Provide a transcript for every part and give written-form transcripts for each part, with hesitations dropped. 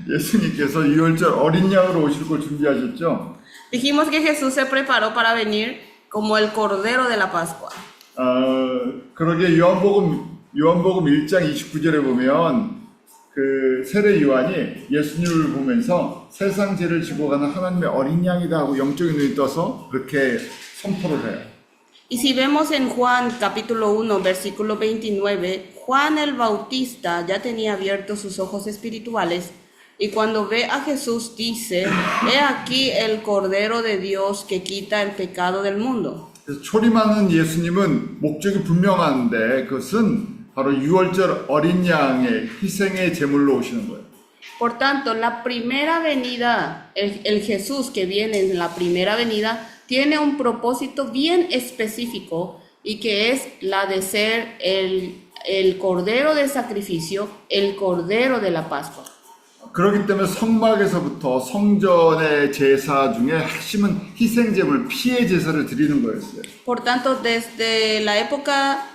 예수님께서 유월절 어린 양으로 오실 걸 준비하셨죠. Dijimos que Jesús se preparó para venir como el Cordero de la Pascua. 그러게 요한복음 1장 29절에 보면 그 세례 요한이 예수님을 보면서 세상 죄를 지고 가는 하나님의 어린 양이다 하고 영적인 눈이 떠서 그렇게 선포를 해요. Y si vemos en Juan capítulo 1, versículo 29, Juan el Bautista ya tenía abiertos sus ojos espirituales y cuando ve a Jesús dice, he aquí el Cordero de Dios que quita el pecado del mundo. 그래서 초림하는 예수님은 목적이 분명한데 그것은 바로 유월절 어린 양의 희생의 제물로 오시는 거예요. Por tanto, la primera venida, el Jesús que viene en la primera venida, tiene un propósito bien específico y que es la de ser el Cordero de sacrificio, el Cordero de la Pascua. 그렇기 때문에 성막에서부터 성전의 제사 중에 핵심은 희생제물, 피의 제사를 드리는 거였어요. Por tanto, desde la época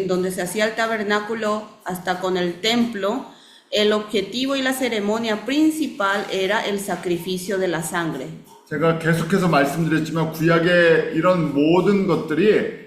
donde se hacía el tabernáculo hasta con el templo, el objetivo y la ceremonia principal era el sacrificio de la sangre. 제가 계속해서 말씀드렸지만 구약의 이런 모든 것들이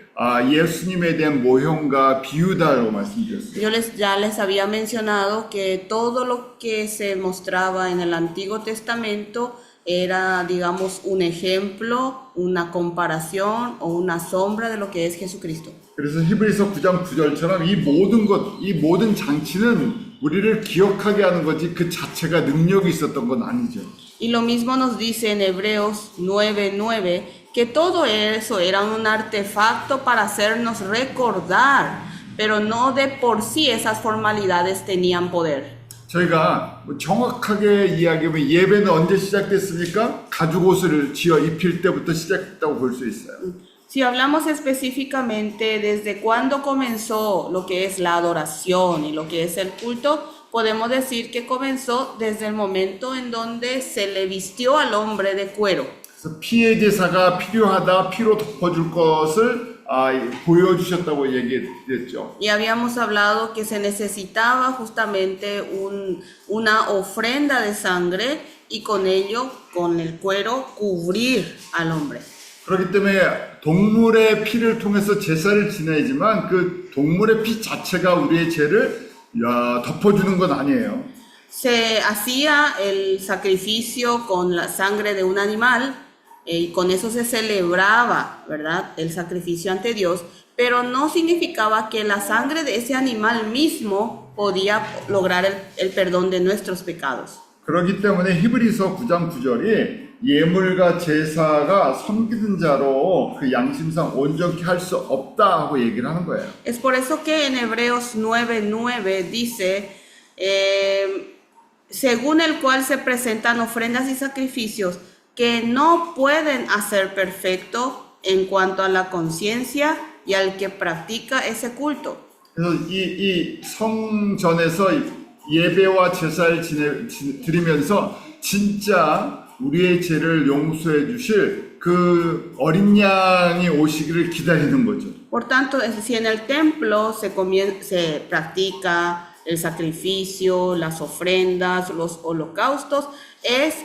예수님에 대한 모형과 비유다라고 말씀드렸어요. Yo ya les había mencionado que todo lo que se mostraba en el Antiguo Testamento era, digamos, un ejemplo, una comparación o una sombra de lo que es Jesucristo. 그래서 히브리서 9장 9절처럼 이 모든 장치는 우리를 기억하게 하는 거지 그 자체가 능력이 있었던 건 아니죠. Y lo mismo nos dice en Hebreos 9:9 que todo eso era un artefacto para hacernos recordar, pero no de por sí esas formalidades tenían poder. 저희가 정확하게 이야기하면 예배는 언제 시작됐습니까? 가죽 옷을 지어 입힐 때부터 시작했다고 볼 수 있어요. Si hablamos específicamente desde cuándo comenzó lo que es la adoración y lo que es el culto, podemos decir que comenzó desde el momento en donde se le vistió al hombre de cuero. 그래서 피의 제사가 필요하다, 피로 덮어줄 것을 보여주셨다고 얘기했죠. Y habíamos hablado que se necesitaba justamente una ofrenda de sangre y con ello, con el cuero, cubrir al hombre. 그렇기 때문에 동물의 피를 통해서 제사를 지내지만 그 동물의 피 자체가 우리의 죄를 덮어주는 건 아니에요. Se hacía el sacrificio con la sangre de un animal y con eso se celebraba, ¿verdad?, el sacrificio ante Dios, pero no significaba que la sangre de ese animal mismo podía lograr el perdón de nuestros pecados. 그렇기 때문에 히브리서 9장 9절이 예물과 제사가 섬기는 자로 그 양심상 온전케 할 수 없다 하고 얘기를 하는 거예요. Es por eso que en Hebreos 9:9 dice, según el cual se presentan ofrendas y sacrificios que no pueden hacer perfecto en cuanto a la conciencia y al que practica ese culto. 그래서 이 성전에서 예배와 제사를 드리면서 진짜 우리의 죄를 용서해 주실 그 어린 양이 오시기를 기다리는 거죠. Por tanto, si en el templo se practica el sacrificio, las ofrendas, los holocaustos, es,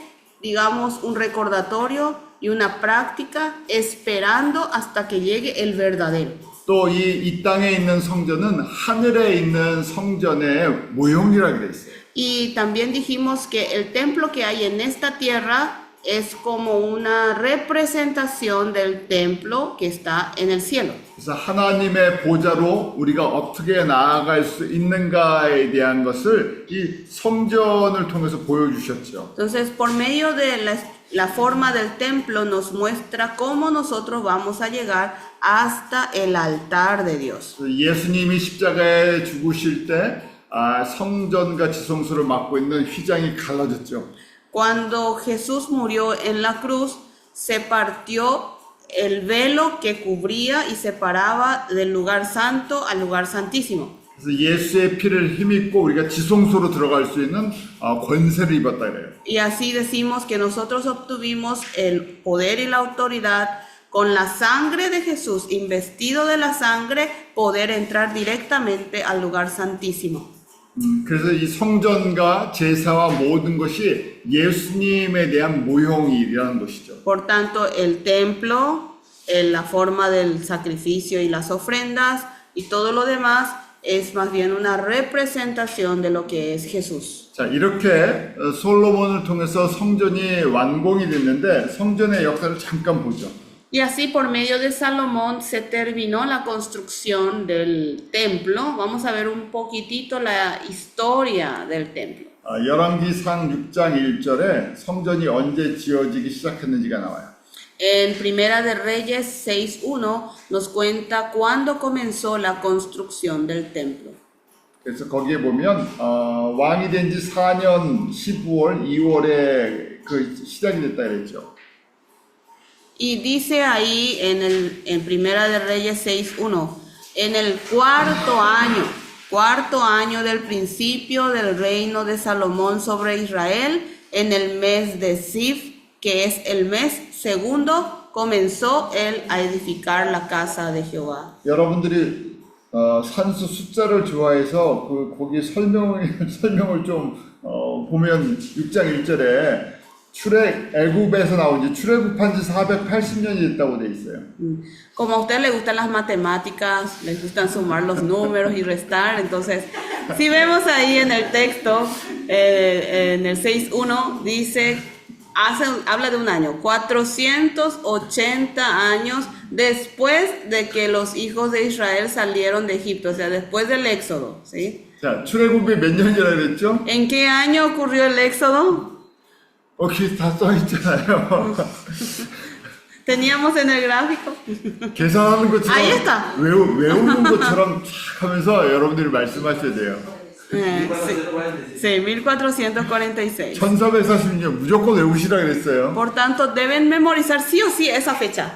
digamos, un recordatorio y una práctica esperando hasta que llegue el verdadero. 또 이 땅에 있는 성전은 하늘에 있는 성전의 모형이라고 돼 있어요. Y también dijimos que el templo que hay en esta tierra es como una representación del templo que está en el cielo. 그래서 하나님의 보좌로 우리가 어떻게 나아갈 수 있는가에 대한 것을 이 성전을 통해서 보여주셨죠. Entonces, por medio de la forma del templo nos muestra cómo nosotros vamos a llegar hasta el altar de Dios. 예수님이 십자가에 죽으실 때 성전과 지성소를 맡고 있는 휘장이 갈라졌죠. Cuando Jesús murió en la cruz, se partió el velo que cubría y separaba del lugar santo al lugar santísimo. 그래서 예수의 피를 힘입고 우리가 지성소로 들어갈 수 있는 권세를 입었다 그래요. Y así decimos que nosotros obtuvimos el poder y la autoridad con la sangre de Jesús, investido de la sangre, poder entrar directamente al lugar santísimo. 그래서 이 성전과 제사와 모든 것이 예수님에 대한 모형이라는 것이죠. Por tanto, el templo, la forma del sacrificio y las ofrendas y todo lo demás es más bien una representación de lo que es Jesús. 자, 이렇게 솔로몬을 통해서 성전이 완공이 됐는데 성전의 역사를 잠깐 보죠. Y así por medio de Salomón se terminó la construcción del templo. Vamos a ver un poquitito la historia del templo. 열왕기상 6장 1절에 성전이 언제 지어지기 시작했는지가 나와요. En Primera de Reyes 6.1 nos cuenta cuándo comenzó la construcción del templo. 그래서 거기에 보면 왕이 된 지 4년 12월 2월에 그 시작이 됐다 그랬죠. Y dice ahí en Primera de Reyes 6.1, en el cuarto año del principio del reino de Salomón sobre Israel, en el mes de Siv, que es el mes segundo, comenzó él a edificar la casa de Jehová. 여러분들이 산수 숫자를 좋아해서 거기 설명을 좀 보면 6장 1절에 애굽에서 나온 지 출애굽한 지 480년이 됐다고 돼 있어요. Como a usted le gustan las matemáticas, les gustan sumar los números y restar, entonces si vemos ahí en el texto, en el 6.1 dice, habla de un año, 480 años después de que los hijos de Israel salieron de Egipto, o sea, después del éxodo, ¿sí? 자, 출애굽이 몇 년이라 그랬죠? ¿En qué año ocurrió el éxodo? 거기 다 써 있잖아요. Teníamos en el gráfico. 계산하는 것처럼 Ahí está. 외우는 것처럼 쫙 하면서 여러분들이 말씀하셔야 돼요. Sí, 1446. 1446년 무조건 외우시라 그랬어요. Por tanto, deben memorizar sí o sí esa fecha.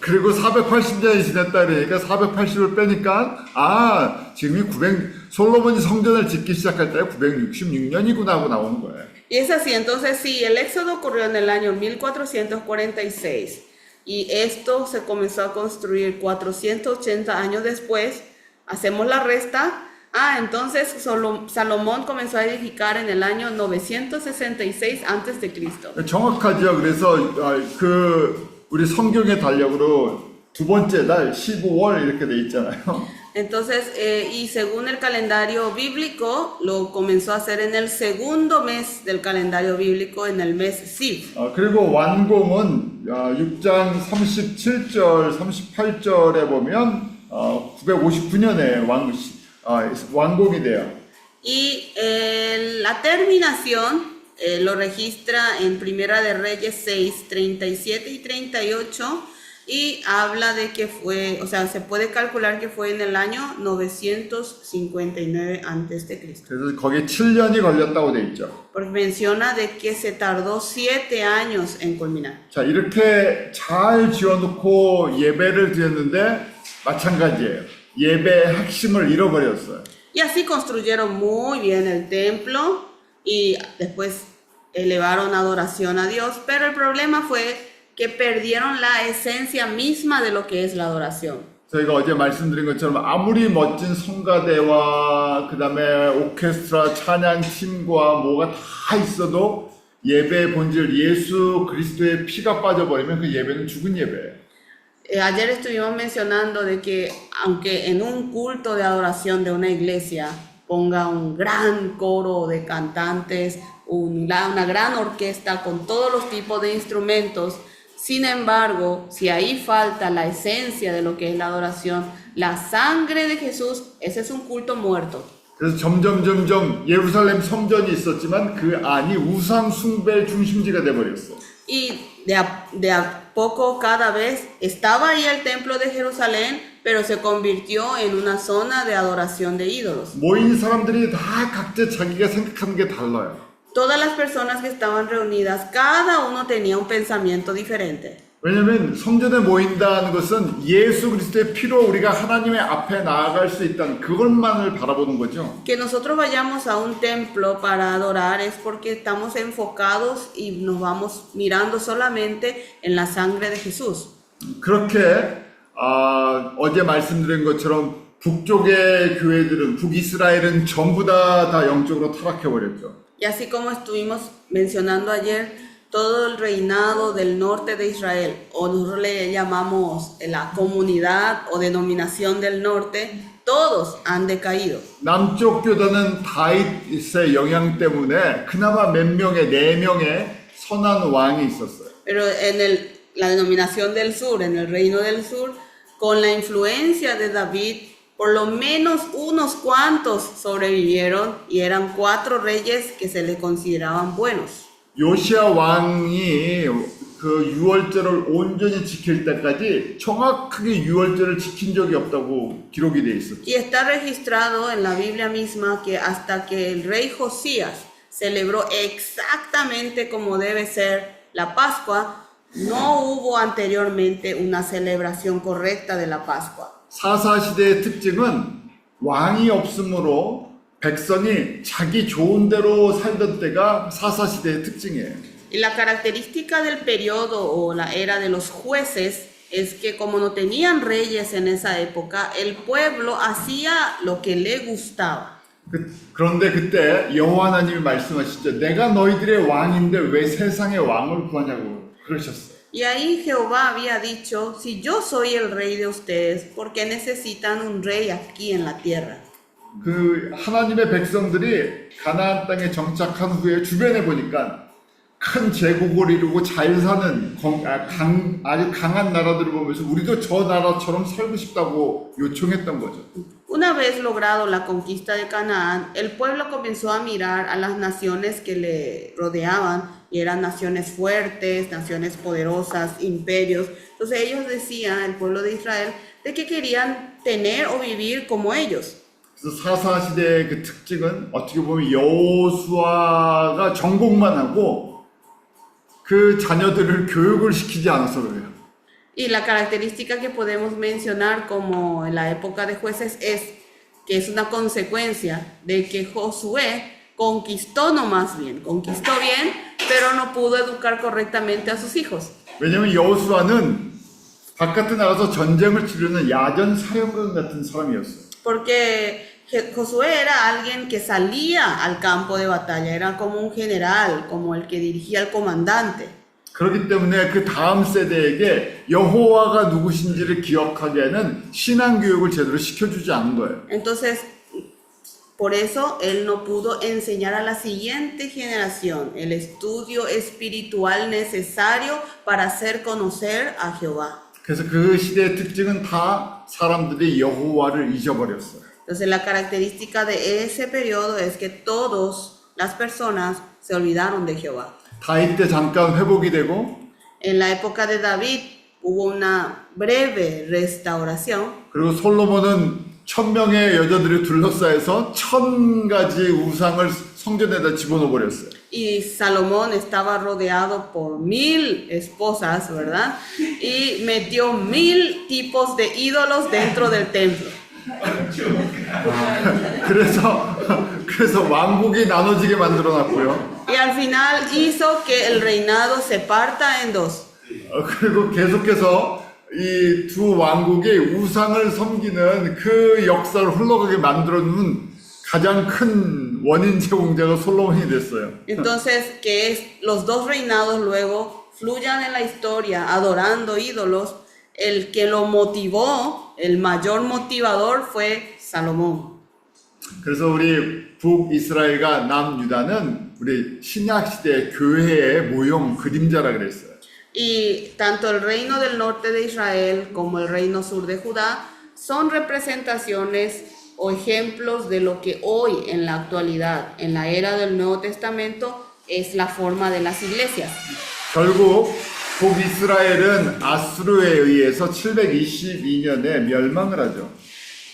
그리고 480년이 지났다 그러니까 480을 빼니까 지금이 솔로몬이 성전을 짓기 시작할 때 966년이구나 하고 나오는 거예요. Y es así, entonces sí, el éxodo ocurrió en el año 1446 y esto se comenzó a construir 480 años después. Hacemos la resta. Entonces Salomón comenzó a edificar en el año 966 antes de Cristo. 정확하죠. 그래서 우리 성경의 달력으로 두 번째 달 15월 이렇게 돼 있잖아요. Entonces, y según el calendario bíblico, lo comenzó a hacer en el segundo mes del calendario bíblico, en el mes Siv. 그리고 완공은 6장 37절, 38절에 보면 959년에 완공이 돼요. Y la terminación lo registra en Primera de Reyes 6, 37 y 38. Y habla de que fue, o sea, se puede calcular que fue en el año 959 antes de Cristo. 그래서 거기에 7년이 걸렸다고 돼 있죠. Porque menciona de que se tardó 7 años en culminar. 자, 이렇게 잘 지어놓고 예배를 드렸는데 마찬가지예요. 예배의 핵심을 잃어버렸어요. Y así construyeron muy bien el templo y después elevaron adoración a Dios, pero el problema fue que perdieron la esencia misma de lo que es la adoración. 저희가 어제 말씀드린 것처럼 아무리 멋진 성가대와 그다음에 오케스트라 찬양팀과 뭐가 다 있어도 예배의 본질 예수 그리스도의 피가 빠져버리면 그 예배는 죽은 예배예요. Ayer estuvimos mencionando de que aunque en un culto de adoración de una iglesia ponga un gran coro de cantantes, una gran orquesta con todos los tipos de instrumentos, sin embargo, si ahí falta la esencia de lo que es la adoración, la sangre de Jesús, ese es un culto muerto. 그래서 점점 예루살렘 성전이 있었지만 그 안이 우상 숭배의 중심지가 돼버렸어. Y de a poco cada vez estaba ahí el templo de Jerusalén, pero se convirtió en una zona de adoración de ídolos. 모인 사람들이 다 각자 자기가 생각하는 게 달라요. Todas las personas que estaban reunidas, cada uno tenía un pensamiento diferente. 왜냐하면 성전에 모인다는 것은 예수 그리스도의 피로 우리가 하나님의 앞에 나아갈 수 있다는 그것만을 바라보는 거죠. Que nosotros vayamos a un templo para adorar es porque estamos enfocados y nos vamos mirando solamente en la sangre de Jesús. 그렇게 어제 말씀드린 것처럼 북쪽의 교회들은, 북이스라엘은 전부 다 영적으로 타락해버렸죠. Y así como estuvimos mencionando ayer, todo el reinado del norte de Israel, o nosotros le llamamos la comunidad o denominación del norte, todos han decaído. 남쪽 교단은 다윗의 영향 때문에 그나마 몇 명의, 4명의 선한 왕이 있었어요. Pero en la denominación del sur, en el reino del sur, con la influencia de David, por lo menos unos cuantos sobrevivieron y eran 4 reyes que se les consideraban buenos. 요시야 왕이 그 유월절을 온전히 지킬 때까지 정확하게 유월절을 지킨 적이 없다고 기록이 돼 있었죠. Y está registrado en la Biblia misma que hasta que el rey Josías celebró exactamente como debe ser la Pascua, no hubo anteriormente una celebración correcta de la Pascua. 사사 시대의 특징은 왕이 없으므로 백성이 자기 좋은 대로 살던 때가 사사 시대의 특징이에요. Y la característica del periodo o la era de los jueces es que como no tenían reyes en esa época, el pueblo hacía lo que le gustaba. 그런데 그때 여호와 하나님이 말씀하시죠. 내가 너희들의 왕인데 왜 세상의 왕을 구하냐고 그러셨어요. Y ahí Jehová había dicho, si yo soy el rey de ustedes, ¿por qué necesitan un rey aquí en la tierra? 그 하나님의 백성들이 가나안 땅에 정착한 후에 주변에 보니까 큰 제국을 이루고 잘 사는 아주 강한 나라들을 보면서 우리도 저 나라처럼 살고 싶다고 요청했던 거죠. Una vez logrado la conquista de Canaán, el pueblo comenzó a mirar a las naciones que le rodeaban y eran naciones fuertes, naciones poderosas, imperios. Entonces ellos decían, el pueblo de Israel, de que querían tener o vivir como ellos. 그래서 사사 시대의 그 특징은 어떻게 보면 여호수아가 정복만 하고 그 자녀들을 교육을 시키지 않아서 그래요. Y la característica que podemos mencionar como en la época de jueces es que es una consecuencia de que Josué conquistó conquistó bien, pero no pudo educar correctamente a sus hijos. 왜냐면 여호수아는 바깥에 나가서 전쟁을 치르는 야전 사령관 같은 사람이었어요. Porque Josué era alguien que salía al campo de batalla, era como un general, como el que dirigía al comandante. 그렇기 때문에 그 다음 세대에게 여호와가 누구신지를 기억하게는 신앙 교육을 제대로 시켜주지 않은 거예요. Entonces, por eso él no pudo enseñar a la siguiente generación el estudio espiritual necesario para hacer conocer a Jehová. 그래서 그 시대의 특징은 다 사람들이 여호와를 잊어버렸어요. Entonces, la característica de ese periodo es que todas las personas se olvidaron de Jehová. 다윗 때 잠깐 회복이 되고 En la época de David hubo una breve restauración. 그리고 솔로몬은 1000명의 여자들이 둘러싸여서 1000가지 우상을 성전에다 집어넣어 버렸어요. Y Salomón estaba rodeado por 1000 esposas, ¿verdad? Y metió 1000 tipos de ídolos dentro del templo. 그래서 왕국이 나눠지게 만들어 놨고요. Y al final hizo que el reinado se parta en dos. 그리고 계속해서 이 두 왕국이 우상을 섬기는 그 역사를 흘러가게 만들어놓은 가장 큰 원인 제공자가 솔로몬이 됐어요. Entonces, los dos reinados luego fluyan en la historia adorando ídolos. El que lo motivó, el mayor motivador fue Salomón. 그래서 우리 북이스라엘과 남유다는 우리 신약 시대 교회의 모형 그림자라 그랬어요. Y tanto el reino del norte de Israel como el reino sur de Judá son representaciones o ejemplos de lo que hoy en la actualidad, en la era del Nuevo Testamento, es la forma de las iglesias. 결국 북이스라엘은 아수르에 의해서 722년에 멸망을 하죠.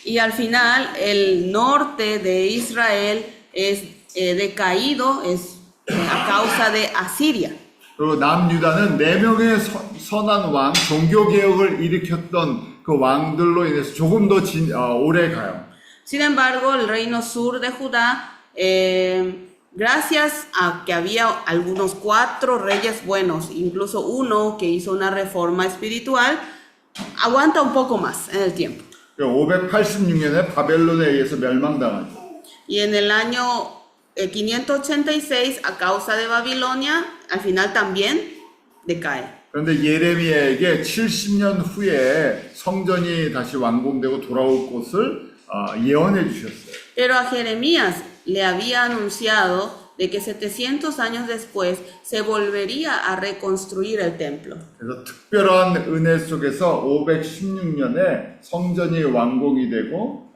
Y al final el norte de Israel es decaído a causa de Asiria. 그리고 남유다는 4명의 선한 왕, 종교개혁을 일으켰던 그 왕들로 인해서 조금 더 오래 가요. Sin embargo, el reino sur de Judá, gracias a que había algunos 4 reyes buenos, incluso uno que hizo una reforma espiritual, aguanta un poco más en el tiempo. 586년에 바벨론에 의해서 멸망당하죠. Y en el año 586, a causa de Babilonia, al final también decae. 그런데 예레미야에게 70년 후에 성전이 다시 완공되고 돌아올 것을 예언해 주셨어요. Pero a Jeremías le había anunciado de que 700 años después se volvería a reconstruir el templo. 그래서 특별한 은혜 속에서 516년에 성전이 완공이 되고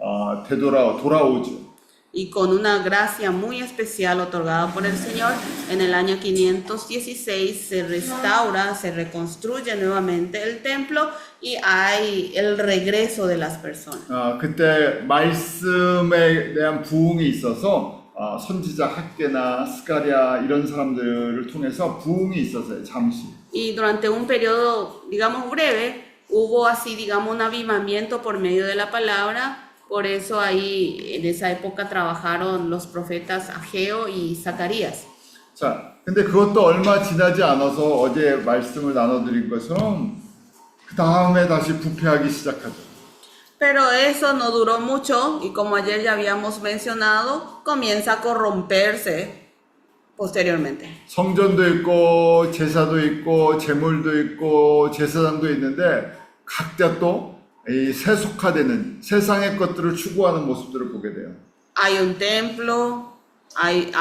돌아오죠. Y con una gracia muy especial otorgada por el Señor, en el año 516 se restaura, se reconstruye nuevamente el templo y hay el regreso de las personas. 그때 말씀에 대한 부흥이 있어서 선지자 학계나 스가랴 이런 사람들을 통해서 부흥이 있었어요, 잠시. Y durante un periodo, digamos, breve, hubo así, digamos, un avivamiento por medio de la palabra. Por eso ahí, en esa época, trabajaron los profetas Ageo y Zacarías. 자, 근데 그것도 얼마 지나지 않아서 어제 말씀을 나눠드린 것처럼 그 다음에 다시 부패하기 시작하죠. Pero eso no duró mucho y como ayer ya habíamos mencionado, comienza a corromperse posteriormente. 성전도 있고 제사도 있고 제물도 있고 제사장도 있는데 각자 또 이 세속화되는 세상의 것들을 추구하는 모습들을 보게 돼요. Hay un templo, hay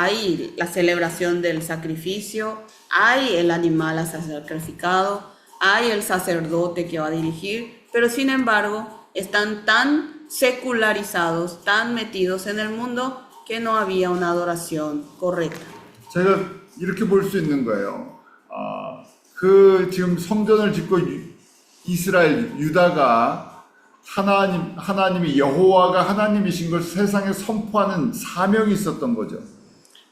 la celebración del sacrificio, hay el animal a ser sacrificado, hay el sacerdote que va a dirigir, pero sin embargo están tan secularizados, tan metidos en el mundo que no había una adoración correcta. 제가 이렇게 볼 수 있는 거예요. 지금 성전을 짓고 이스라엘 유다가 하나님이 여호와가 하나님이신 걸 세상에 선포하는 사명이 있었던 거죠.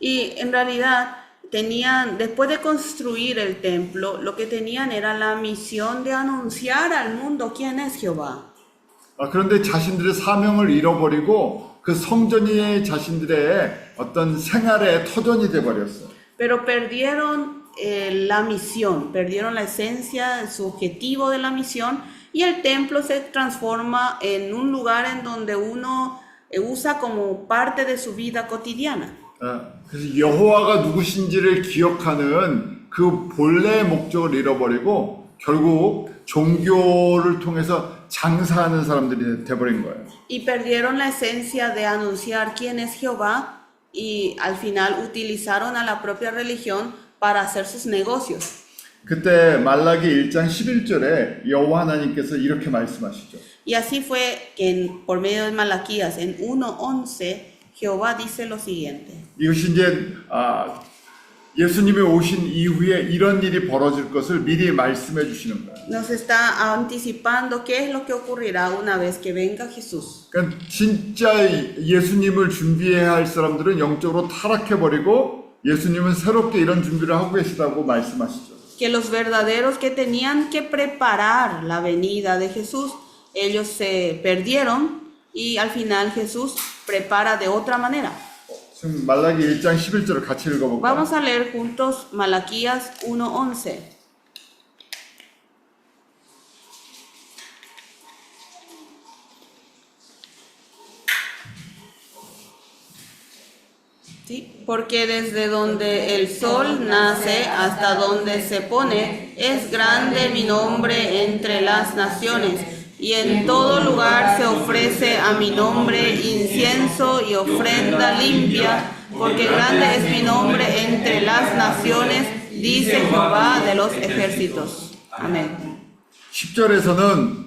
Y en realidad tenían, después de construir el templo, lo que tenían era la misión de anunciar al mundo quién es Jehová. 그런데 자신들의 사명을 잃어버리고 그 성전이 자신들의 어떤 생활의 터전이 돼버렸어요. Pero perdieron la misión, perdieron la esencia, su objetivo de la misión, y el templo se transforma en un lugar en donde uno usa como parte de su vida cotidiana. 그래서 여호와가 누구신지를 기억하는 그 본래의 목적을 잃어버리고 결국 종교를 통해서 장사하는 사람들이 돼버린 거예요. Y perdieron la esencia de anunciar quién es Jehová y al final utilizaron a la propia religión para hacer sus negocios. 그때 말라기 1장 11절에 여호와 하나님께서 이렇게 말씀하시죠. Y así fue que por medio de Malaquías en 1:11 Jehová dice lo siguiente. 이것이 이제 예수님이 오신 이후에 이런 일이 벌어질 것을 미리 말씀해 주시는 거예요. Nos está anticipando qué es lo que ocurrirá una vez que venga Jesús. 그러니까 진짜 예수님을 준비해야 할 사람들은 영적으로 타락해 버리고 예수님은 새롭게 이런 준비를 하고 계시다고 말씀하시죠. Que los verdaderos que tenían que preparar la venida de Jesús, ellos se perdieron y al final Jesús prepara de otra manera. 지금 말라기 1장 11절을 같이 읽어볼까요? Vamos a leer juntos Malaquías 1:11. ¿Sí? Porque desde donde el sol nace hasta donde se pone, es grande mi nombre entre las naciones, y en todo lugar se ofrece a mi nombre incienso y ofrenda limpia, porque grande es mi nombre entre las naciones, dice Jehová de los ejércitos. Amén. 10절에서는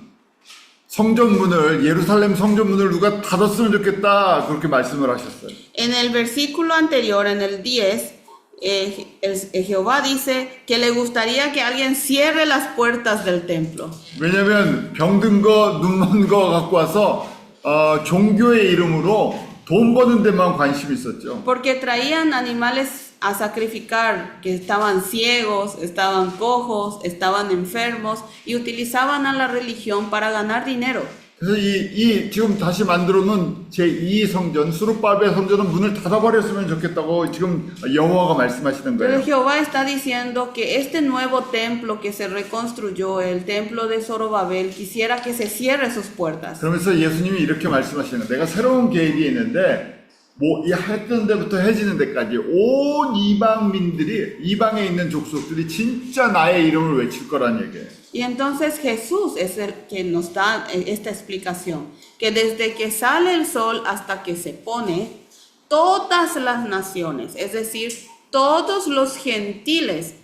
성전문을 예루살렘 성전문을 누가 닫았으면 좋겠다 그렇게 말씀을 하셨어요. En el versículo anterior, en el 10, Jehová dice que le gustaría que alguien cierre las puertas del templo. 왜냐하면 병든 거, 눈먼 거 갖고 와서 종교의 이름으로 돈 버는 데만 관심이 있었죠. Porque traían animales a sacrificar que estaban ciegos, estaban cojos, estaban enfermos y utilizaban a la religión para ganar dinero. 그래서 지금 다시 만들어 놓은 제2 성전, 수룹바벨 성전은 문을 닫아버렸으면 좋겠다고 지금 여호와가 말씀하시는 Pero 거예요. Jehová está diciendo que este nuevo templo que se reconstruyó, el templo de Zorobabel, quisiera que se cierre sus puertas. 그러면서 예수님이 이렇게 말씀하시는 거예요. 내가 새로운 계획이 있는데 이 해뜨는 데부터 해지는 데까지 온 이방에 있는 족속들이 진짜 나의 이름을 외칠 거란 얘기예요. Y entonces Jesús es el que nos da esta explicación, que desde que sale el sol hasta que se pone, todas las naciones, es decir, todos los gentiles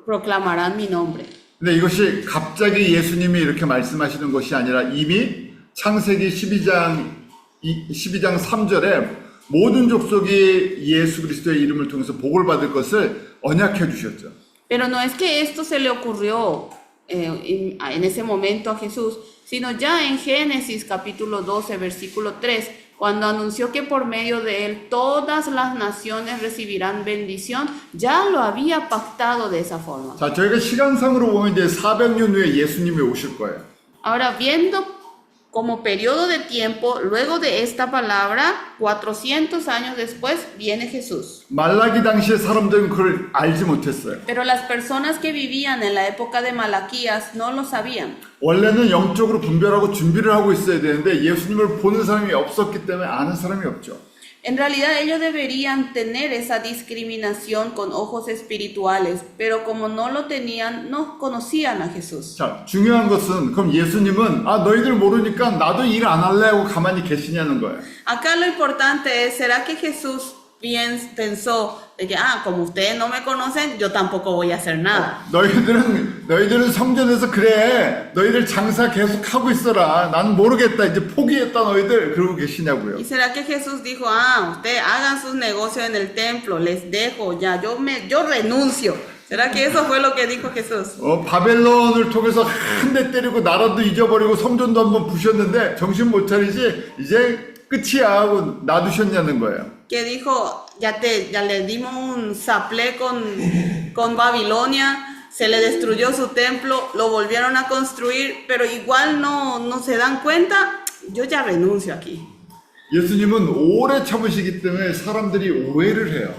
proclamarán mi nombre. 근데 이것이 갑자기 예수님이 이렇게 말씀하시는 것이 아니라 이미 창세기 12장 3절에 모든 족속이 예수 그리스도의 이름을 통해서 복을 받을 것을 언약해 주셨죠. Pero no es que esto se le ocurrió en ese momento a Jesús, sino ya en Génesis capítulo 12, versículo 3, cuando anunció que por medio de él todas las naciones recibirán bendición, ya lo había pactado de esa forma. 자, 저희가 시간상으로 보면 이제 400년 후에 예수님이 오실 거예요. Ahora, viendo como periodo de tiempo, luego de esta palabra, 400 años después, viene Jesús. 말라기 당시의 사람들은 그걸 알지 못했어요. Pero las personas que vivían en la época de Malaquías no lo sabían. 원래는 영적으로 분별하고 준비를 하고 있어야 되는데 예수님을 보는 사람이 없었기 때문에 아는 사람이 없죠. En realidad ellos deberían tener esa discriminación con ojos espirituales, pero como no lo tenían, no conocían a Jesús. 자, 중요한 것은 그럼 예수님은 너희들 모르니까 나도 일 안 할래 하고 가만히 계시냐는 거예요. Acá lo importante es, ¿será que Jesús pensó de que, como ustedes no me conocen, yo tampoco voy a hacer nada? 너희들은 성전에서 그래. 너희들 장사 계속 하고 있어라. 나는 모르겠다. 이제 포기했다 너희들. 그러고 계시냐고요. ¿Y será que Jesús dijo, ustedes hagan sus negocios en el templo, les dejo ya, yo renuncio? ¿Será que eso fue lo que dijo Jesús? 바벨론을 통해서 한 대 때리고 나라도 잊어버리고 성전도 한번 부셨는데 정신 못 차리지 이제 끝이야 하고 놔두셨냐는 거예요. Que dijo, ya le dimos un saplé con Babilonia, se le destruyó su templo, lo volvieron a construir, pero igual no se dan cuenta, yo ya renuncio aquí. 예수님은 오래 참으시기 때문에 사람들이 오해를 해요.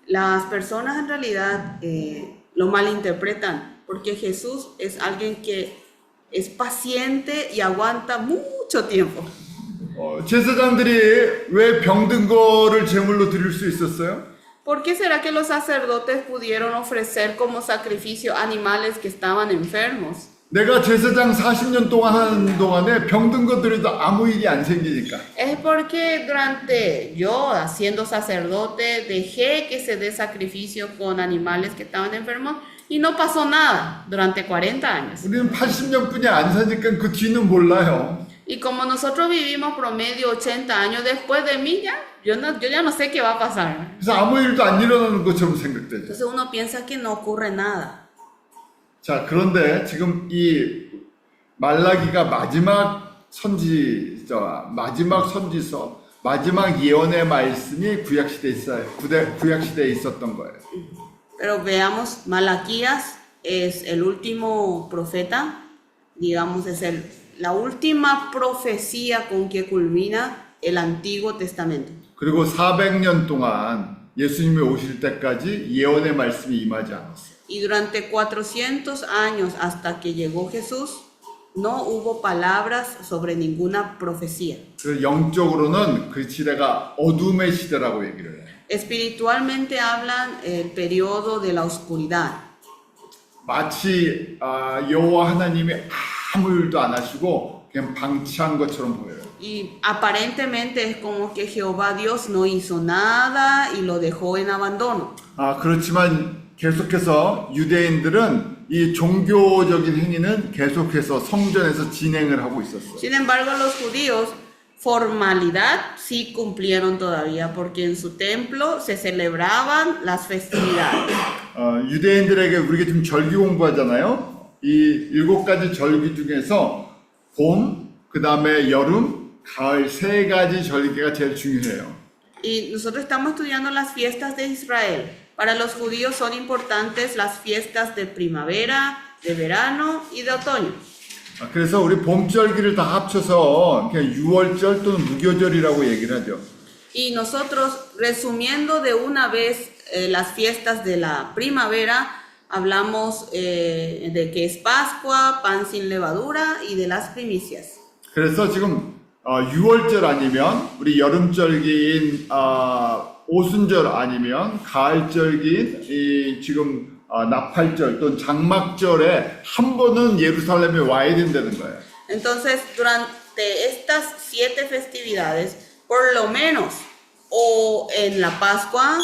Las personas en realidad lo malinterpretan, porque Jesús es alguien que es paciente y aguanta mucho tiempo. 제사장들이 왜 병든 거를 제물로 드릴 수 있었어요? ¿Por qué será que los sacerdotes pudieron ofrecer como sacrificio animales que estaban enfermos? 내가 제사장 40년 동안 하는 동안에 병든 거 드려도 아무 일이 안 생기니까. Es porque durante yo, siendo sacerdote, dejé que se dé sacrificio con animales que estaban enfermos y no pasó nada durante 40 años. 우리는 80년뿐이 안 사니까 그 뒤는 몰라요. Y como nosotros vivimos promedio 80 años después de mí, yo ya no sé qué va a pasar. 그래서 아무 일도 안 일어나는 것처럼 생각되죠. Entonces uno piensa que no ocurre nada. 자, 그런데 지금 이 말라기가 마지막 선지서, 마지막 예언의 말씀이 구약시대에 있었던 거예요. Pero veamos, Malaquías es el último profeta, digamos, es la última profecía con que culmina el Antiguo Testamento. 그리고 400년 동안 예수님이 오실 때까지 예언의 말씀이 임하지 않았어요. Y durante 400 años hasta que llegó Jesús, no hubo palabras sobre ninguna profecía. 그래서 영적으로는 그 시대가 어둠의 시대라고 얘기를 해요. Espiritualmente hablan el periodo de la oscuridad. 마치 여호와 하나님이 아무 일도 안 하시고 그냥 방치한 것처럼 보여요. Y aparentemente es como que Jehová Dios no hizo nada y lo dejó en abandono. 그렇지만 계속해서 유대인들은 이 종교적인 행위는 계속해서 성전에서 진행을 하고 있었어요. Sin embargo, los judíos, formalidad sí cumplieron todavía, porque en su templo se celebraban las festividades. 유대인들에게 우리가 지금 절기 공부하잖아요. 이 7가지 절기 중에서 봄, 그 다음에 여름, 가을 3가지 절기가 제일 중요해요. Y nosotros estamos estudiando las fiestas de Israel. Para los judíos son importantes las fiestas de primavera, de verano y de otoño. 그래서 우리 봄절기를 다 합쳐서 그냥 6월절 또는 무교절이라고 얘기를 하죠. Y nosotros, resumiendo de una vez las fiestas de la primavera, hablamos de que es Pascua, pan sin levadura y de las primicias. 그래서 지금 6월절 아니면 우리 여름절기인 오순절 아니면 가을절기인 이 지금 나팔절 또는 장막절에 한 번은 예루살렘에 와야 된다는 거예요. Entonces, durante estas 7 festividades, por lo menos, o en la Pascua,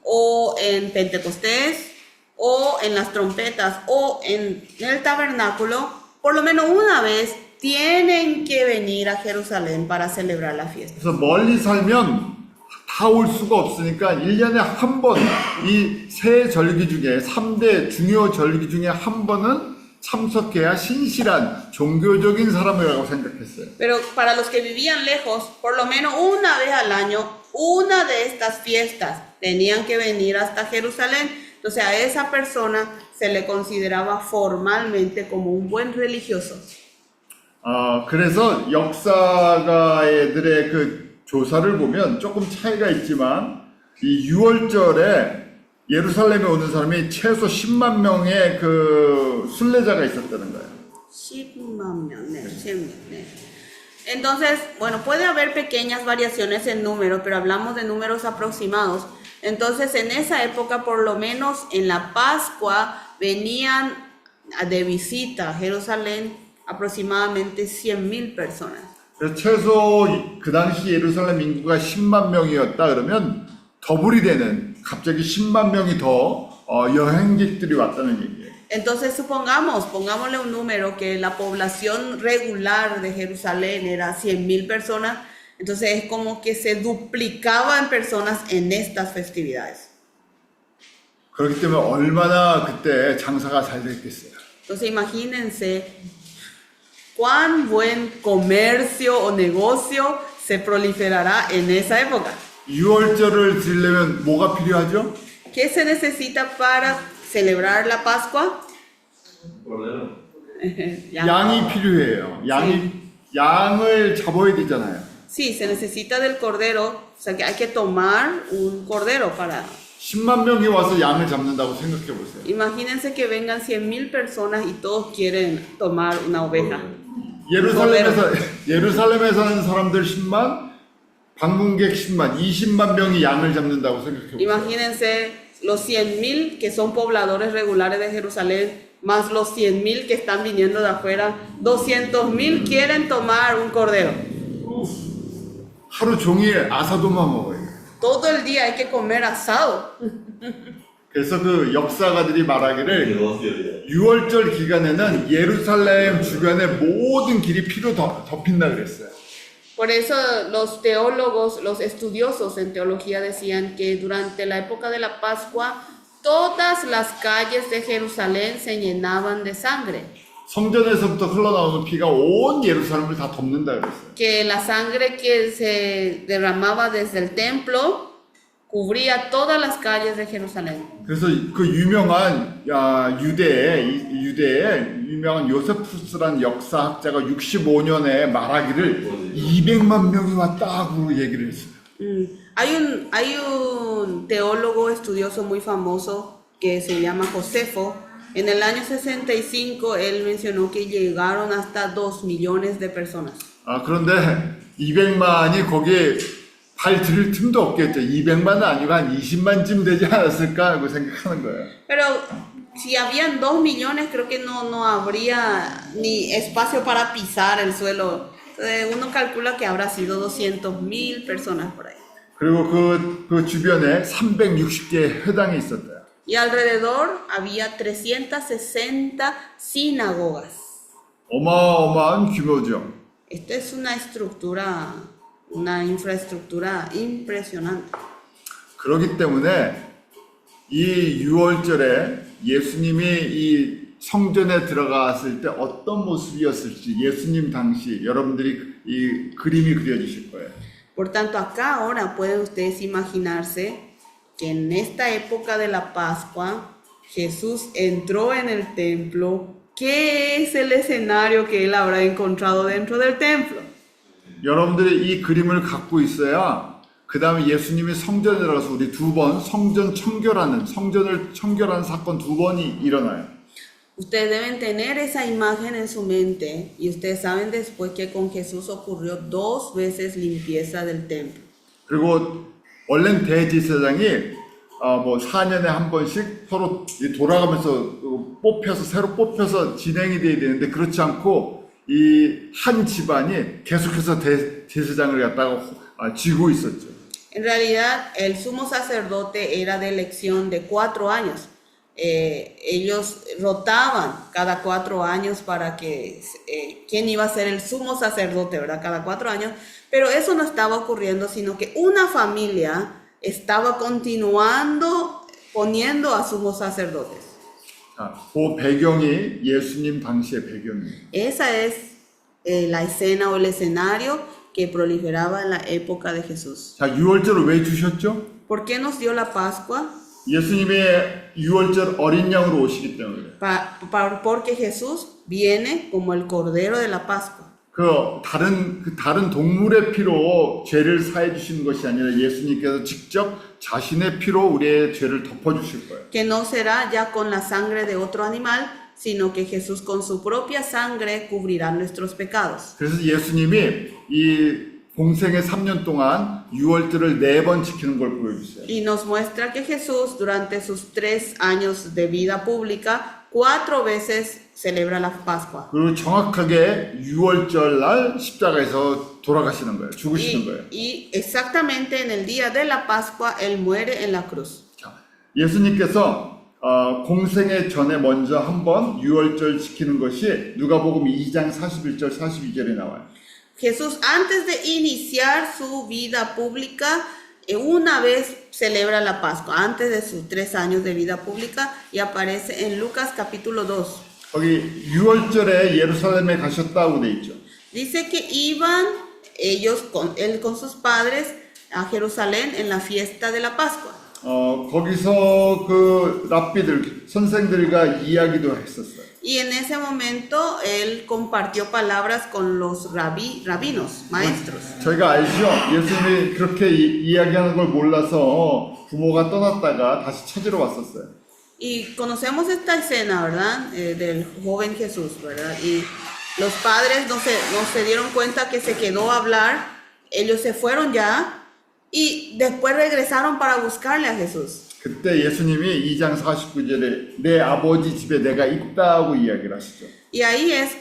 o en Pentecostés, o en las trompetas, o en el tabernáculo, por lo menos una vez tienen que venir a Jerusalén para celebrar la fiesta. 그래서 멀리 살면 다 올 수가 없으니까 1년에 한 번 이 세 절기 중에 3대 중요 절기 중에 한 번은 참석해야 신실한 종교적인 사람이라고 생각했어요. Pero para los que vivían lejos, por lo menos una vez al año, una de estas fiestas tenían que venir hasta Jerusalén. Entonces a esa persona se le consideraba formalmente como un buen religioso. 그래서 역사가들의 그 조사를 보면 조금 차이가 있지만 이 6월절에 예루살렘에 오는 사람이 최소 10만 명의 그 순례자가 있었다는 거예요. 10만 명, 네, 100명, 네. Entonces, bueno, puede haber pequeñas variaciones en números, pero hablamos de números aproximados. Entonces, en esa época, por lo menos en la Pascua, venían de visita a Jerusalén aproximadamente 100,000 personas. 그래서 최소 그 당시 예루살렘 인구가 10만 명이었다 그러면 더블이 되는 갑자기 10만 명이 더 여행객들이 왔다는 얘기예요. Entonces pongámosle un número que la población regular de Jerusalén era 100,000 personas, entonces es como que se duplicaba en personas en estas festividades. 그렇기 때문에 얼마나 그때 장사가 잘 됐겠어요. Entonces imagínense cuán buen comercio o negocio se proliferará en esa época. 6월절을 드리려면 뭐가 필요하죠? ¿Qué se necesita para celebrar la Pascua? Cordero. 양이 필요해요. 양을 잡아야 되잖아요. Sí, se necesita del cordero, o sea que hay que tomar un cordero para... 10만 명이 와서 양을 잡는다고 생각해 보세요. Imagínense que vengan 100,000 personas y todos quieren tomar una oveja. 예루살렘에 사는 사람들 10만, 방문객 10만, 20만 명이 양을 잡는다고 생각해 보세요. Imagínense los 100,000 que son pobladores regulares de Jerusalén, más los 100,000 que están viniendo de afuera, 200,000 quieren tomar un cordero. 하루 종일 아사도만 먹어요. Todo el día hay que comer asado. 그래서 그 역사가들이 말하기를 Negocio. 6월절 기간에는 예루살렘 주변의 모든 길이 피로 덮인다 그랬어요. Por eso los teólogos, los estudiosos en teología decían que durante la época de la Pascua todas las calles de Jerusalén se llenaban de sangre. 성전에서부터 흘러나오는 피가 온 예루살렘을 다 덮는다 그랬어요. Que la sangre que se derramaba desde el templo cubría todas las calles de Jerusalén. 그래서 그 유명한 유대의 유명한 요세푸스라는 역사학자가 65년에 말하기를 200만 명이 왔다고 얘기를 했어요. Hay un teólogo estudioso muy famoso que se llama Josefo. En el año 65 él mencionó que llegaron hasta 2 millones de personas. 그런데 200만이 거기에 발 들일 틈도 없겠죠. 200만은 아니고 한 20만쯤 되지 않았을까 하고 생각하는 거예요. Pero si habían 2 millones, creo que no habría ni espacio para pisar el suelo. Uno calcula que habrá sido 200,000 personas por ahí. 그리고 그 주변에 360개의 회당이 있었대요. Y alrededor había 360 sinagogas. 어마어마한 규모죠. Esta es una infraestructura impresionante. 그렇기 때문에 이 6월절에 예수님이 이 성전에 들어갔을 때 어떤 모습이었을지 예수님 당시 여러분들이 이 그림이 그려지실 거예요. Por tanto, acá ahora pueden ustedes imaginarse que en esta época de la Pascua Jesús entró en el templo ¿qué es el escenario que él habrá encontrado dentro del templo? 여러분들이 이 그림을 갖고 있어야 그 다음에 예수님이 성전에 들어가서 우리 두 번 성전을 청결하는 사건 두 번이 일어나요. Ustedes deben tener esa imagen en su mente y ustedes saben después que con Jesús ocurrió 2 veces limpieza del templo. 그리고 원래는 대제사장이 뭐 4년에 한 번씩 서로 돌아가면서 새로 뽑혀서 진행이 돼야 되는데 그렇지 않고 이 한 집안이 계속해서 제사장을 갖다가 쥐고 있었죠. En realidad, el sumo sacerdote era de elección de 4 años. Ellos rotaban cada 4 años para que quién iba a ser el sumo sacerdote, ¿verdad? Cada 4 años. Pero eso no estaba ocurriendo, sino que una familia estaba continuando poniendo a sumos sacerdotes. 자, 그 배경이 예수님 당시의 배경이에요. Esa es la escena o el escenario que proliferaba en la época de Jesús. 자, 유월절을 왜 주셨죠? ¿Por qué nos dio la Pascua? 예수님의 유월절 어린 양으로 오시기 때문에. Porque Jesús viene como el Cordero de la Pascua. 다른 동물의 피로 죄를 사해 주시는 것이 아니라 예수님께서 직접 자신의 피로 우리의 죄를 덮어 주실 거예요. Que no será ya con la sangre de otro animal, sino que Jesús con su propia sangre cubrirá nuestros pecados. 그래서 예수님이 이 공생의 3년 동안 유월절을 4번 지키는 걸 보여주세요. Y nos muestra que Jesús durante sus 3 años de vida pública 4 veces celebra la Pascua. 그리고 정확하게 유월절 날 십자가에서 돌아가시는 거예요. 죽으시는 거예요. Y exactamente en el día de la Pascua Él muere en la cruz. 자, 예수님께서 공생의 전에 먼저 한번 유월절 지키는 것이 누가복음 2장 41절 42절에 나와요. Jesús antes de iniciar su vida pública, una vez celebra la Pascua, antes de sus 3 años de vida pública, y aparece en Lucas capítulo 2. 거기 유월절에 예루살렘에 가셨다고 돼 있죠. Dice que iban él con sus padres a Jerusalén en la fiesta de la Pascua. 거기서 그 랍비들 선생들과 이야기도 했었어요. Y en ese momento él compartió palabras con los rabinos, maestros. 저희가 알죠. 예수님이 그렇게 이야기하는 걸 몰라서 부모가 떠났다가 다시 찾으러 왔었어요. Y conocemos esta escena, ¿verdad? Del joven Jesús, ¿verdad? Y los padres no se dieron cuenta que se quedó a hablar, ellos se fueron ya y después regresaron para buscarle a Jesús. 그때 예수님이 2장 49절에 내 아버지 집에 내가 있다고 이야기를 하시죠. Y ahí es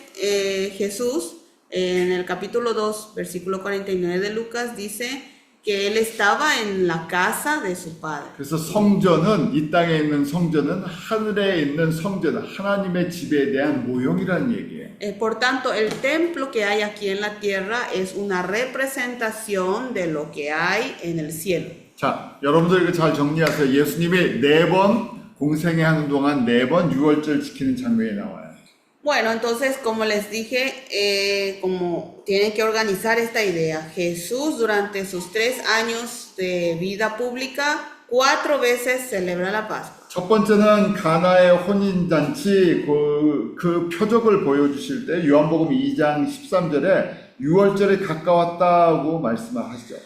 Jesús, en el capítulo 2, versículo 49 de Lucas, dice que él estaba en la casa de su padre. 그래서 성전은 이 땅에 있는 성전은 하늘에 있는 성전, 하나님의 집에 대한 모형이라는 얘기예요. Por tanto, el templo que hay aquí en la tierra es una representación de lo que hay en el cielo. 자, 여러분들 이거 잘 정리하세요. 예수님이 4번 공생애 하는 동안 4번 유월절 지키는 장면이 나와요. Bueno, entonces, como les dije, como tienen que organizar esta idea, Jesús durante sus 3 años de vida pública, 4 veces celebra la Pascua. 첫 번째는 가나의 혼인잔치 그 표적을 보여주실 때 요한복음 2장 13절에 유월절에 가까웠다고 말씀하시죠.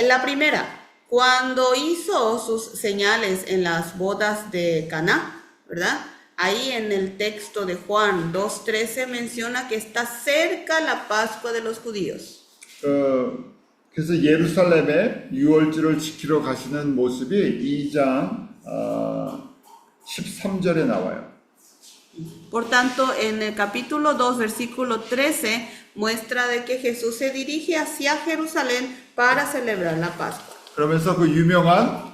La primera, cuando hizo sus señales en las bodas de Caná, ¿verdad? Ahí en el texto de Juan 2:13 menciona que está cerca la Pascua de los judíos. 그래서 예루살렘에 유월절을 지키러 가시는 모습이 2장 13절에 나와요. Por tanto, en el capítulo 2, versículo 13, muestra de que Jesús se dirige hacia Jerusalén para celebrar la Pascua. 그러면서 그 유명한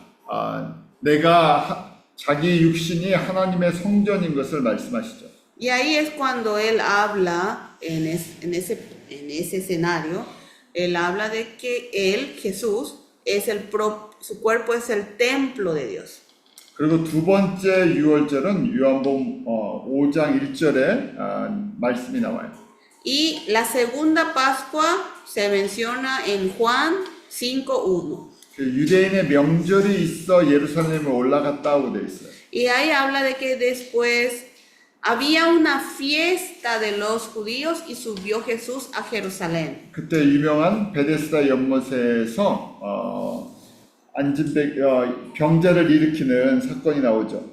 내가 자기 육신이 하나님의 성전인 것을 말씀하시죠. Y ahí es cuando él habla, en ese escenario, él habla de que él, Jesús, su cuerpo es el templo de Dios. 그리고 두 번째 유월절은 요한복음 5장 1절에 말씀이 나와요. Y la segunda Pascua se menciona en Juan 5:1. 그 유대인의 명절이 있어 예루살렘에 올라갔다고 돼 있어요. Y ahí habla de que después había una fiesta de los judíos y subió Jesús a Jerusalén. 그때 유명한 베데스다 연못에서 병자를 일으키는 사건이 나오죠.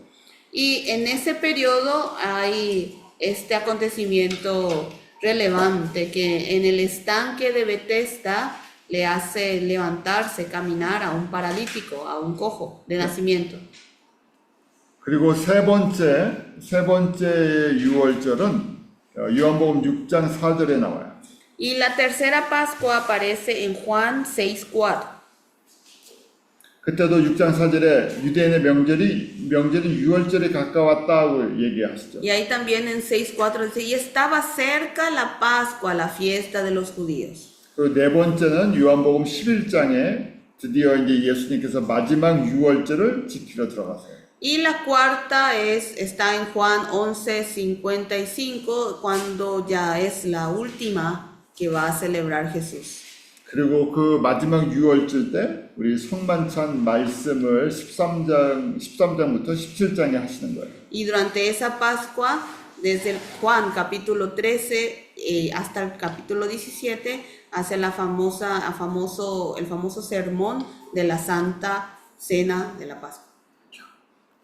Y en ese periodo hay este acontecimiento relevante que en el estanque de Betesda le hace levantarse, caminar a un paralítico, a un cojo de nacimiento. 그리고 세 번째 유월절은 요한복음 6장 4절에 나와요. Y la tercera Pascua aparece en Juan 6:4. 그때도 6장 4절에 유대인의 명절이 유월절에 가까웠다고 얘기하시죠. Y ahí también en 6:4 dice, y estaba cerca la Pascua, la fiesta de los judíos. 그리고 네 번째는 요한복음 11장에 드디어 이제 예수님께서 마지막 유월절을 지키러 들어가세요. Y la cuarta está en Juan 11:55, cuando ya es la última que va a celebrar Jesús. 그리고 그 마지막 유월절 때 우리 성만찬 말씀을 13장부터 17장에 하시는 거예요. Y durante esa Pascua, desde el Juan capítulo 13 hasta el capítulo 17, hace el famoso sermón de la Santa Cena de la Pascua.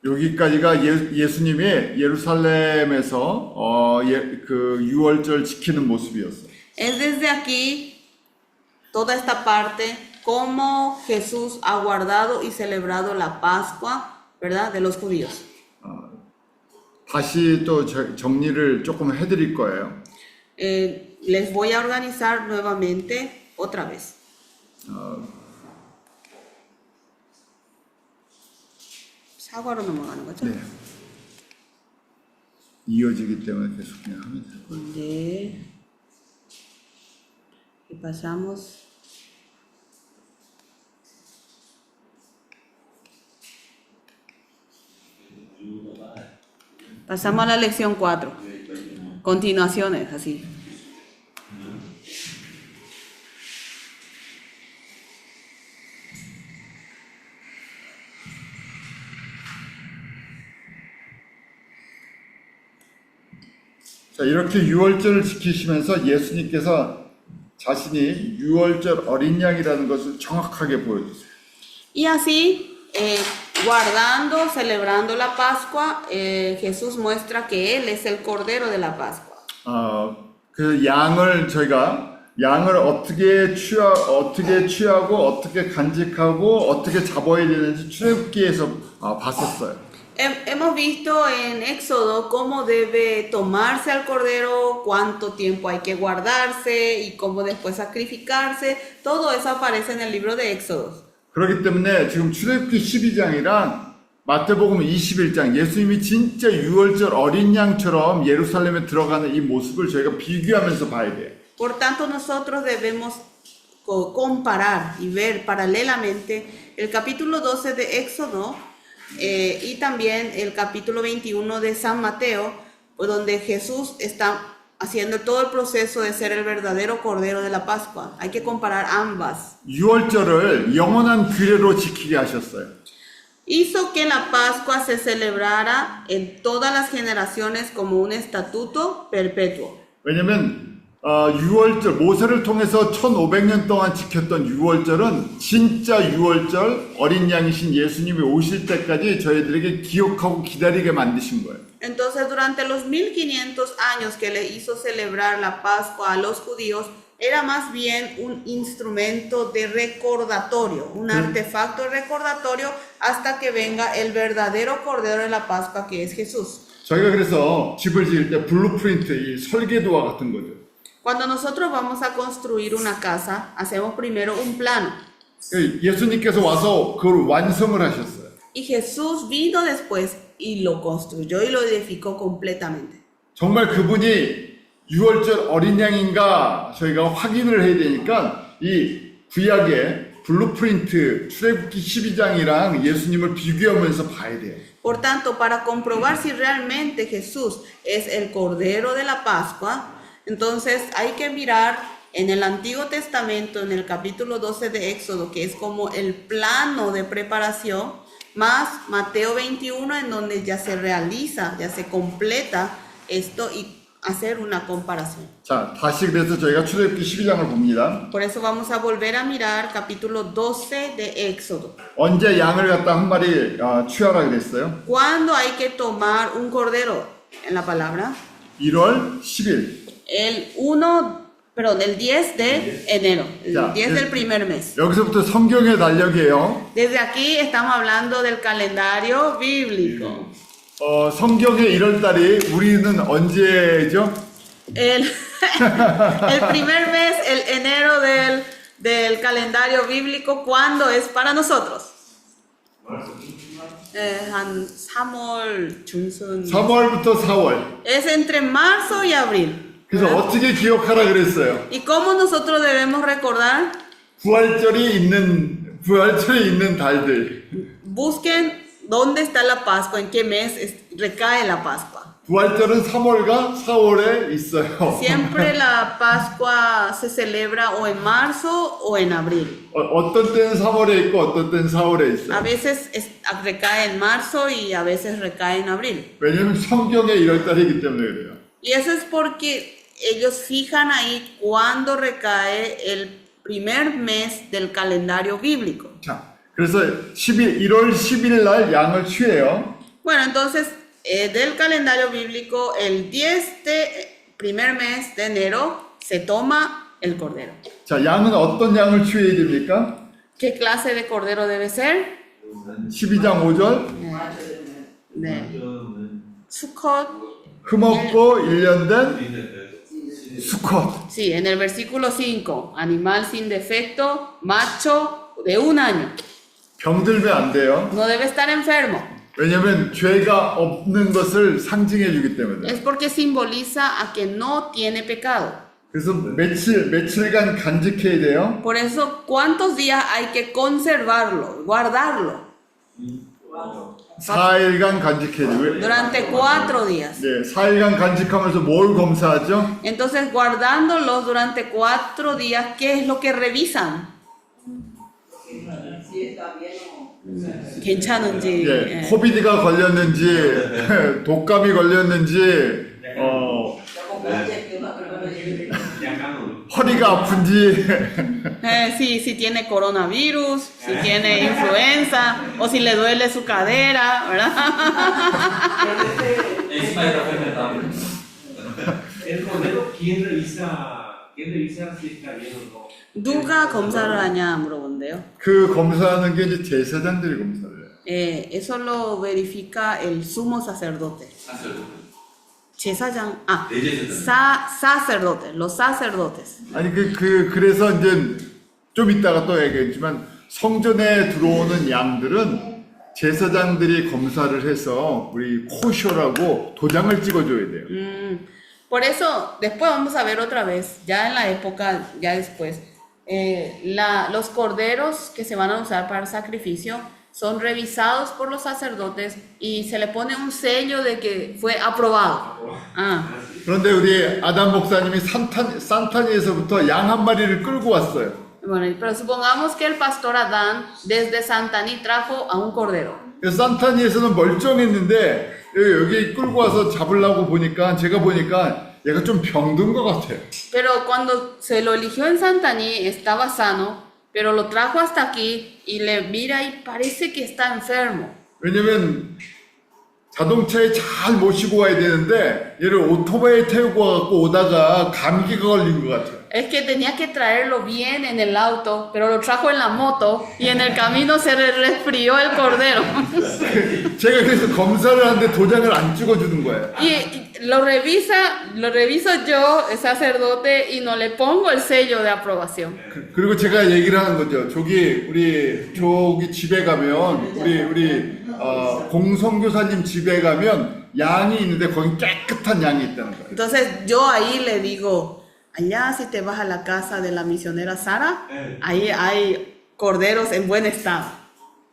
여기까지가 예수님이 예루살렘에서 그 유월절 지키는 모습이었어요. Es desde aquí toda esta parte cómo Jesús ha guardado y celebrado la Pascua, ¿verdad? De los judíos. 다시 또 정리를 조금 해드릴 거예요. Les voy a organizar nuevamente otra vez. 사과로 넘어가는 거죠? 네. 이어지기 때문에 계속 그냥 하면 돼요. 네. Y pasamos. Pasamos a la lección 4. Continuaciones, así. 자, 이렇게 유월절을 지키시면서 예수님께서 자신이 유월절 어린 양이라는 것을 정확하게 보여주세요. Y así, guardando, celebrando la Pascua, Jesús muestra que Él es el Cordero de la Pascua. 그 저희가 양을 어떻게 취하고 어떻게 간직하고 어떻게 잡아야 되는지 출애굽기에서 봤었어요. Hemos visto en Éxodo cómo debe tomarse al cordero, cuánto tiempo hay que guardarse y cómo después sacrificarse. Todo eso aparece en el libro de Éxodo. 그렇기 때문에 지금 출애굽기 12장이랑 마태복음 21장 예수님이 진짜 유월절 어린 양처럼 예루살렘에 들어가는 이 모습을 저희가 비교하면서 봐야 돼요. Por tanto, nosotros debemos comparar y ver paralelamente el capítulo 12 de Éxodo y también el capítulo 21 de San Mateo, donde Jesús está haciendo todo el proceso de ser el verdadero Cordero de la Pascua. Hay que comparar ambas. 유월절을 영원한 규례로 지키게 하셨어요. Hizo que la Pascua se celebrara en todas las generaciones como un estatuto perpetuo. 왜냐면 유월절 모세를 통해서 1500년 동안 지켰던 유월절은 진짜 유월절 어린 양이신 예수님이 오실 때까지 저희들에게 기억하고 기다리게 만드신 거예요. Entonces, durante los 1500 años que le hizo celebrar la Pascua a los judíos, era más bien un instrumento de recordatorio, un artefacto de recordatorio hasta que venga el verdadero Cordero de la Pascua, que es Jesús. 저희가 그래서 집을 지을 때 블루프린트, 이 설계도와 같은 거죠. Cuando nosotros vamos a construir una casa, hacemos primero un plano. 예수님께서 와서 그걸 완성을 하셨어요. Y Jesús vino después y lo construyó y lo edificó completamente. 정말 그분이 유월절 어린 양인가 저희가 확인을 해야 되니까 이 구약의 블루프린트 출애굽기 12장이랑 예수님을 비교하면서 봐야 돼요. Por tanto, para comprobar si realmente Jesús es el Cordero de la Pascua, entonces hay que mirar en el Antiguo Testamento, en el capítulo 12 de Éxodo, que es como el plano de preparación, más Mateo 21, en donde ya se realiza, ya se completa esto y hacer una comparación. 자, 다시 그래서 저희가 출애굽기 12장을 봅니다. Por eso vamos a volver a mirar capítulo 12 de Éxodo. 언제 양을 갖다 한 마리 취하라 그랬어요? ¿Cuándo hay que tomar un cordero en la palabra? 1월 10일. El 10 de enero, el Ya, 10 del primer mes. 여기서부터 성경의 달력이에요. Desde aquí estamos hablando del calendario bíblico. 성경의 1월달이 우리는 언제죠? El, el primer mes, el enero del calendario bíblico, ¿cuándo es para nosotros? 한 3월 중순. 3월부터 4월. Es entre marzo y abril. 그래서 어떻게 기억하라 그랬어요? ¿Y cómo nosotros debemos recordar? 부활절이 있는 달들. Busquen dónde está la Pascua, en qué mes recae la Pascua. 부활절은 3월과 4월에 있어요. Siempre la Pascua se celebra o en marzo o en abril. 어떤 때는 3월에 있고 어떤 때는 4월에 A 있어요. veces recae en marzo y a veces recae en abril. 왜냐면 성경의 1월달이기 때문에 그래요. Y eso es porque ellos fijan ahí cuándo recae el primer mes del calendario bíblico. 자, 그래서 1월 10일 날 양을 취해요. Bueno, entonces, del calendario bíblico, el 10 de primer mes de enero se toma el cordero. 자, 양은 어떤 양을 취해야 됩니까? ¿Qué clase de cordero debe ser? 12장 5절. De Sukkot. 흠없고 1년 된 수컷. Sí, en el versículo 5, animal sin defecto, macho de un año. 병들면 안 돼요. No debe estar enfermo. 왜냐면 죄가 없는 것을 상징해 주기 때문에. Es porque simboliza a que no tiene pecado. 그래서 며칠간 간직해야 돼요. Por eso, ¿cuántos días hay que conservarlo, guardarlo? 4일간 간직해야 돼요. Durante 4 días. 네, 4일간 간직하면서 뭘 검사하죠? Entonces, guardándolos durante 4 días, ¿qué es lo que revisan? 괜찮은지. 예, 예. 코비드가 걸렸는지, 독감이 걸렸는지, 허리가 아픈지, Si tiene coronavirus, si tiene influenza, o si le duele su cadera, ¿verdad? Encima está fermentado. El cordero, ¿quién revisa si está bien o no? 누가 검사를 하냐 물어본대요. 그 검사하는 게 이제 제사장들이 검사를 해요. Eso lo verifica el sumo sacerdote. 사설도. 제사장, 대제사장. sacerdote, los sacerdotes. 아니 그래서 이제 좀 이따가 또 얘기했지만 성전에 들어오는 양들은 제사장들이 검사를 해서 우리 코쇼라고 도장을 찍어줘야 돼요. Por eso, después vamos a ver otra vez, ya en la época, ya después, los corderos que se van a usar para el sacrificio son revisados por los sacerdotes y se le pone un sello de que fue aprobado. 그런데 우리 아담 목사님이 산타니에서부터 양 한 마리를 끌고 왔어요. Bueno, pero supongamos que el pastor Adán desde Santaní trajo a un cordero. 그래서 산타니에서는 멀쩡했는데 여기 끌고 와서 잡으려고 보니까 제가 보니까 얘가 좀 병든 것 같아요. Pero cuando se lo eligió en Santaní estaba sano, pero lo trajo hasta aquí y le mira y parece que está enfermo. 왜냐면 자동차에 잘 모시고 와야 되는데 얘를 오토바이에 태우고 와갖고 오다가 감기가 걸린 것 같아요. Es que tenía que traerlo bien en el auto, pero lo trajo en la moto y en el camino se le resfrió el cordero. 제가 그래서 검사를 하는데 도장을 안 찍어주는 거예요. Y lo reviso yo, el sacerdote, y no le pongo el sello de aprobación. 그리고 제가 얘기를 하는 거죠. 저기 집에 가면 우리 공성교사님 집에 가면 양이 있는데 거기 깨끗한 양이 있다는 거예요. Entonces yo ahí le digo, allá si te vas a la casa de la misionera Sara, ahí hay corderos en buen estado.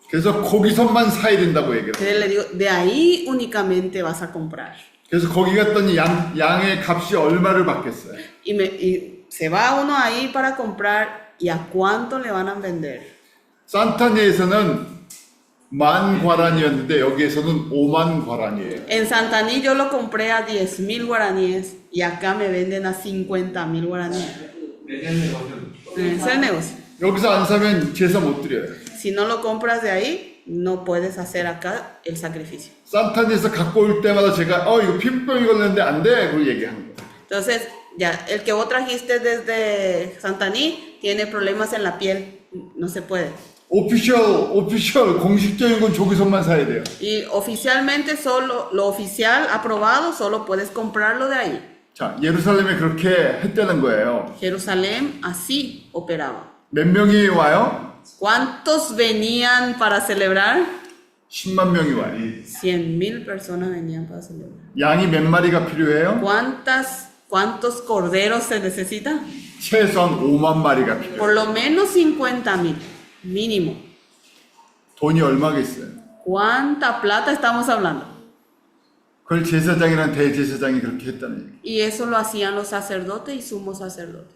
그래서 거기서만 사야 된다고 얘기를 해요. Entonces le digo, de ahí únicamente vas a comprar. 그래서 거기 갔더니 양의 값이 얼마를 받겠어요. Y se va uno ahí para comprar, ¿y a cuánto le van a vender? 산타니에서는 만 과란이었는데 여기에서는 5만 과란이에요. En Santaní yo lo compré a 10,000 guaraníes y acá me venden a 50,000 guaraníes. Ese es el negocio. Ese es el negocio. 여기서 안 사면 제사 못 드려요. Si no lo compras de ahí, no puedes hacer acá el sacrificio. 산타니에서 갖고 올 때마다 제가 이거 피부병이 걸렸는데 안 돼. 그걸 얘기하는 거예요. Entonces, ya, el que vos trajiste desde Santaní tiene problemas en la piel, no se puede. 오피셜 공식적인 건 저기서만 사야 돼요. Y oficialmente solo, lo oficial aprobado, solo puedes comprarlo de ahí. 자, 예루살렘에 그렇게 했다는 거예요. Jerusalén así operaba. 몇 명이 와요? ¿Cuántos venían para celebrar? 10만 명이 와요. 100,000 personas venían para celebrar. 양이 몇 마리가 필요해요? ¿Cuántos corderos se necesitan? 최소한 5만 마리가 필요해요. Por lo menos 50,000, mínimo. 돈이 얼마겠어요? ¿Cuánta plata estamos hablando? 그걸 제사장이랑 대제사장이 그렇게 했다는 얘기. Y eso lo hacían los sacerdotes y sumos sacerdotes.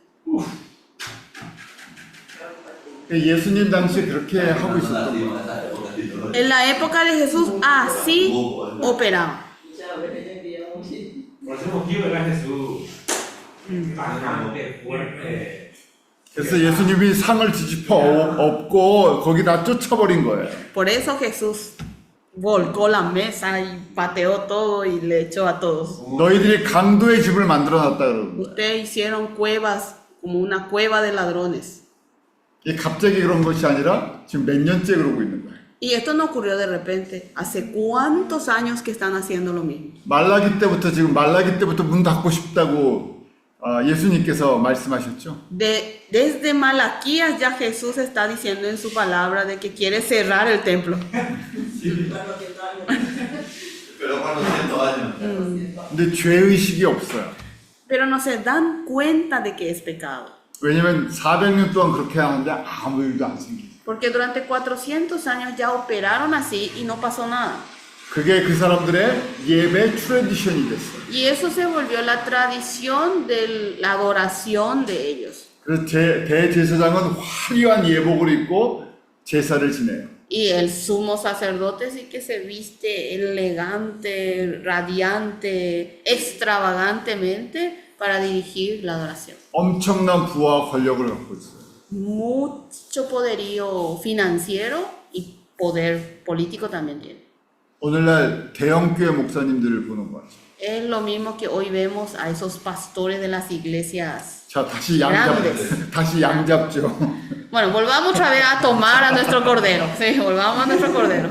예수님 당시에 그렇게 하고 있었던 거예요. En la época de Jesús así operaba. Por ese motivo era Jesús bastante fuerte. 그래서 예수님이 상을 뒤집어 엎고 거기다 쫓아버린 거예요. Por eso Jesús volcó la mesa y pateó todo y le echó a todos. 너희들이 강도의 집을 만들어놨다 그러는 거예요. Ustedes hicieron cuevas como una cueva de ladrones. 이게 갑자기 그런 것이 아니라 지금 몇 년째 그러고 있는 거예요. Y esto no ocurrió de repente. ¿Hace cuántos años que están haciendo lo mismo? 말라기 때부터 문 닫고 싶다고 예수님께서 말씀하셨죠. Desde Malaquías ya Jesús está diciendo en su palabra de que quiere cerrar el templo. Pero con los 100 años. 근데 죄의식이 없어요. Pero no se dan cuenta de que es pecado. 왜냐면 400년 동안 그렇게 하는데 아무 일도 안 생기죠. Porque durante 400 años ya operaron así y no pasó nada. 그게 그 사람들의 예배 트레디션이 됐어요. Y eso se volvió la tradición de la adoración de ellos. 그래서 대제사장은 화려한 예복을 입고 제사를 지내요. Y el sumo sacerdote sí que se viste elegante, radiante, extravagantemente para dirigir la adoración. 엄청난 부와 권력을 갖고 있어요. Mucho poderío financiero y poder político también tiene. 오늘날 대형교회 목사님들을 보는 거죠. Es lo mismo que hoy vemos a esos pastores de las iglesias. 자, 다시 Grandes. 다시 양 잡죠. Bueno, volvamos otra vez a tomar a nuestro cordero. Sí, volvamos a nuestro cordero.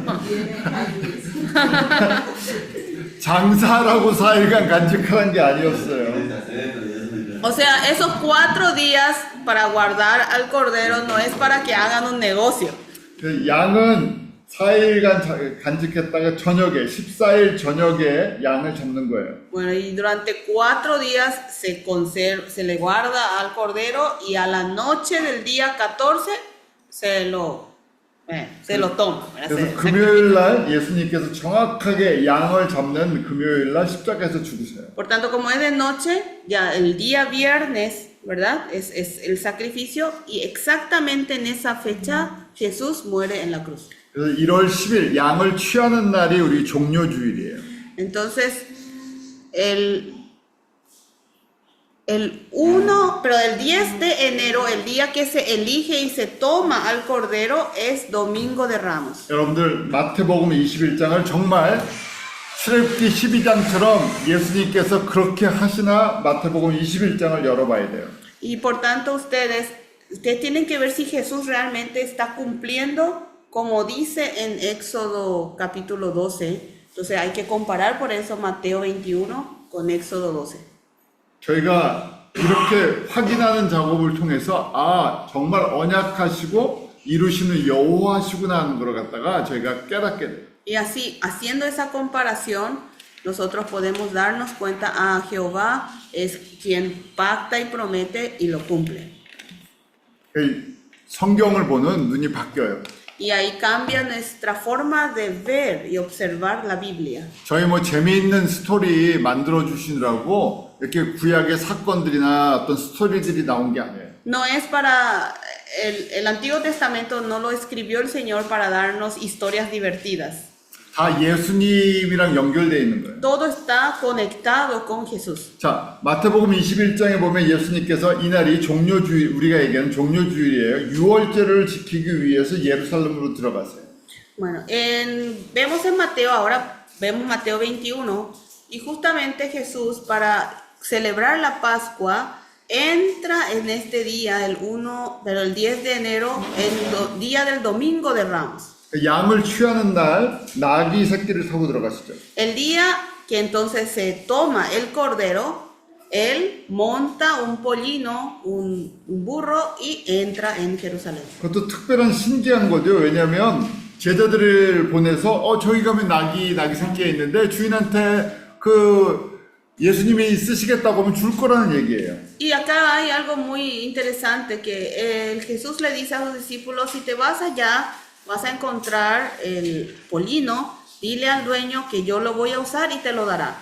장사라고 4일간 간직하는 게 아니었어요. O sea, esos 4 días para guardar al cordero no es para que hagan un negocio. 그 양은 4일간 간직했다가 저녁에 14일 저녁에 양을 잡는 거예요. Bueno, y durante 4 días se le guarda al cordero y a la noche del día 14 se lo toma. 그래서 금요일 날 예수님께서 정확하게 양을 잡는 금요일 날 십자가에서 죽으세요. Por tanto, como es de noche, ya el día viernes, ¿verdad? Es el sacrificio y exactamente en esa fecha Jesús muere en la cruz. 그래서 1월 10일 양을 취하는 날이 우리 종료주일이에요. Entonces, el 1, pero el 10 de enero, el día que se elige y se toma al cordero es Domingo de Ramos. 여러분들 마태복음 21장을 정말 출애굽기 12장처럼 예수님께서 그렇게 하시나 마태복음 21장을 열어봐야 돼요. Y por tanto ustedes tienen que ver si Jesús realmente está cumpliendo como dice en Éxodo capítulo 12. Entonces hay que comparar por eso Mateo 21 con Éxodo 12. 저희가 이렇게 확인하는 작업을 통해서 정말 언약하시고 이루시는 여호와시구나 하는 걸 갖다가 저희가 깨닫게 돼요. Y así, haciendo esa comparación, nosotros podemos darnos cuenta, Jehová es quien pacta y promete y lo cumple. 성경을 보는 눈이 바뀌어요. Y ahí cambia nuestra forma de ver y observar la Biblia. 저희 재미있는 스토리 만들어 주시느라고 이렇게 구약의 사건들이나 어떤 스토리들이 나온 게 아니에요. No es para el Antiguo Testamento no lo escribió el Señor para darnos historias divertidas. 다 예수님이랑 연결되어 있는 거예요. Todo está conectado con Jesús. 자, 마태복음 21장에 보면 예수님께서 이날이 종료주일, 우리가 얘기하는 종료주일이에요. 유월절을 지키기 위해서 예루살렘으로 들어가세요. Bueno, vemos en Mateo, ahora vemos Mateo 21, y justamente Jesús para celebrar la Pascua entra en este día, el 10 de enero, el día del Domingo de Ramos. 양을 취하는 날 나귀 새끼를 타고 들어가시죠. El día que entonces se toma el cordero, él monta un pollino, un burro y entra en Jerusalén. 그것도 특별한 신기한 거죠. 왜냐하면 제자들을 보내서 저기 가면 나귀 새끼가 있는데 주인한테 예수님이 쓰시겠다고 하면 줄 거라는 얘기예요. Y acá hay algo muy interesante que Jesús le dice a sus discípulos, si te vas allá, vas a encontrar el polino, dile al dueño que yo lo voy a usar y te lo dará.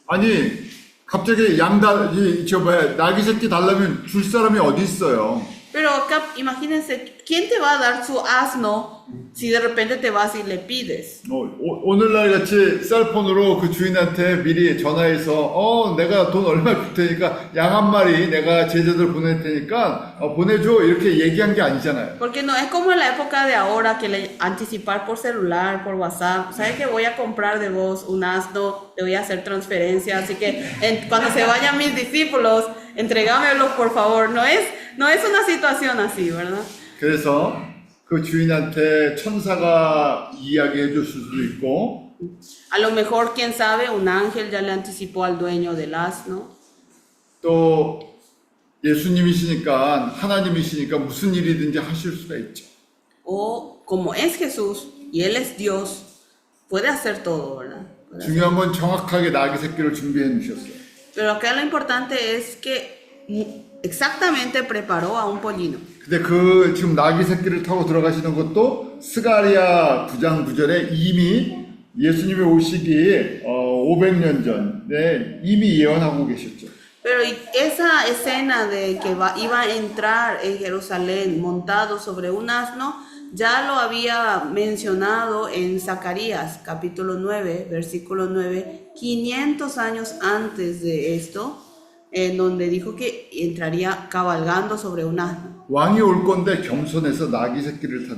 아니 갑자기 나귀 새끼 달라면 줄 사람이 어디 있어요? Pero acá imagínense, ¿quién te va a dar su asno si de repente te vas y le pides? 오늘날 같이 셀폰으로 그 주인한테 미리 전화해서 내가 돈 얼마 줄 테니까 양 한 마리 내가 제자들 보낼 테니까 보내줘 이렇게 얘기한 게 아니잖아요. Porque no es como en la época de ahora que le anticipar por celular, por WhatsApp. ¿Sabes que voy a comprar de vos un asno? Te voy a hacer transferencia. Así que cuando se vayan mis discípulos, entregámelos por favor. No es una situación así, ¿verdad? 그래서 그 주인한테 천사가 이야기해 줄 수도 있고 A lo mejor, quién sabe, un ángel ya le anticipó al dueño del asno. 또 예수님이시니까 하나님이시니까 무슨 일이든지 하실 수가 있죠. O como es Jesús y Él es Dios, puede hacer todo, ¿verdad? 중요한 건 정확하게 나귀 새끼를 준비해 놓으셨어요. Pero acá lo importante es que exactamente preparó a un pollino. 근데 지금 나귀 새끼를 타고 들어가시는 것도 스가랴 9장 9절에 이미 예수님이 오시기 500년 전에 이미 예언하고 계셨죠. Pero esa escena de que iba a entrar en Jerusalén montado sobre un asno, ya lo había mencionado en Zacarías, capítulo 9, versículo 9, 500 años antes de esto, en donde dijo que entraría cabalgando sobre un asno. 왕이 올 건데 겸손해서 나귀 새끼를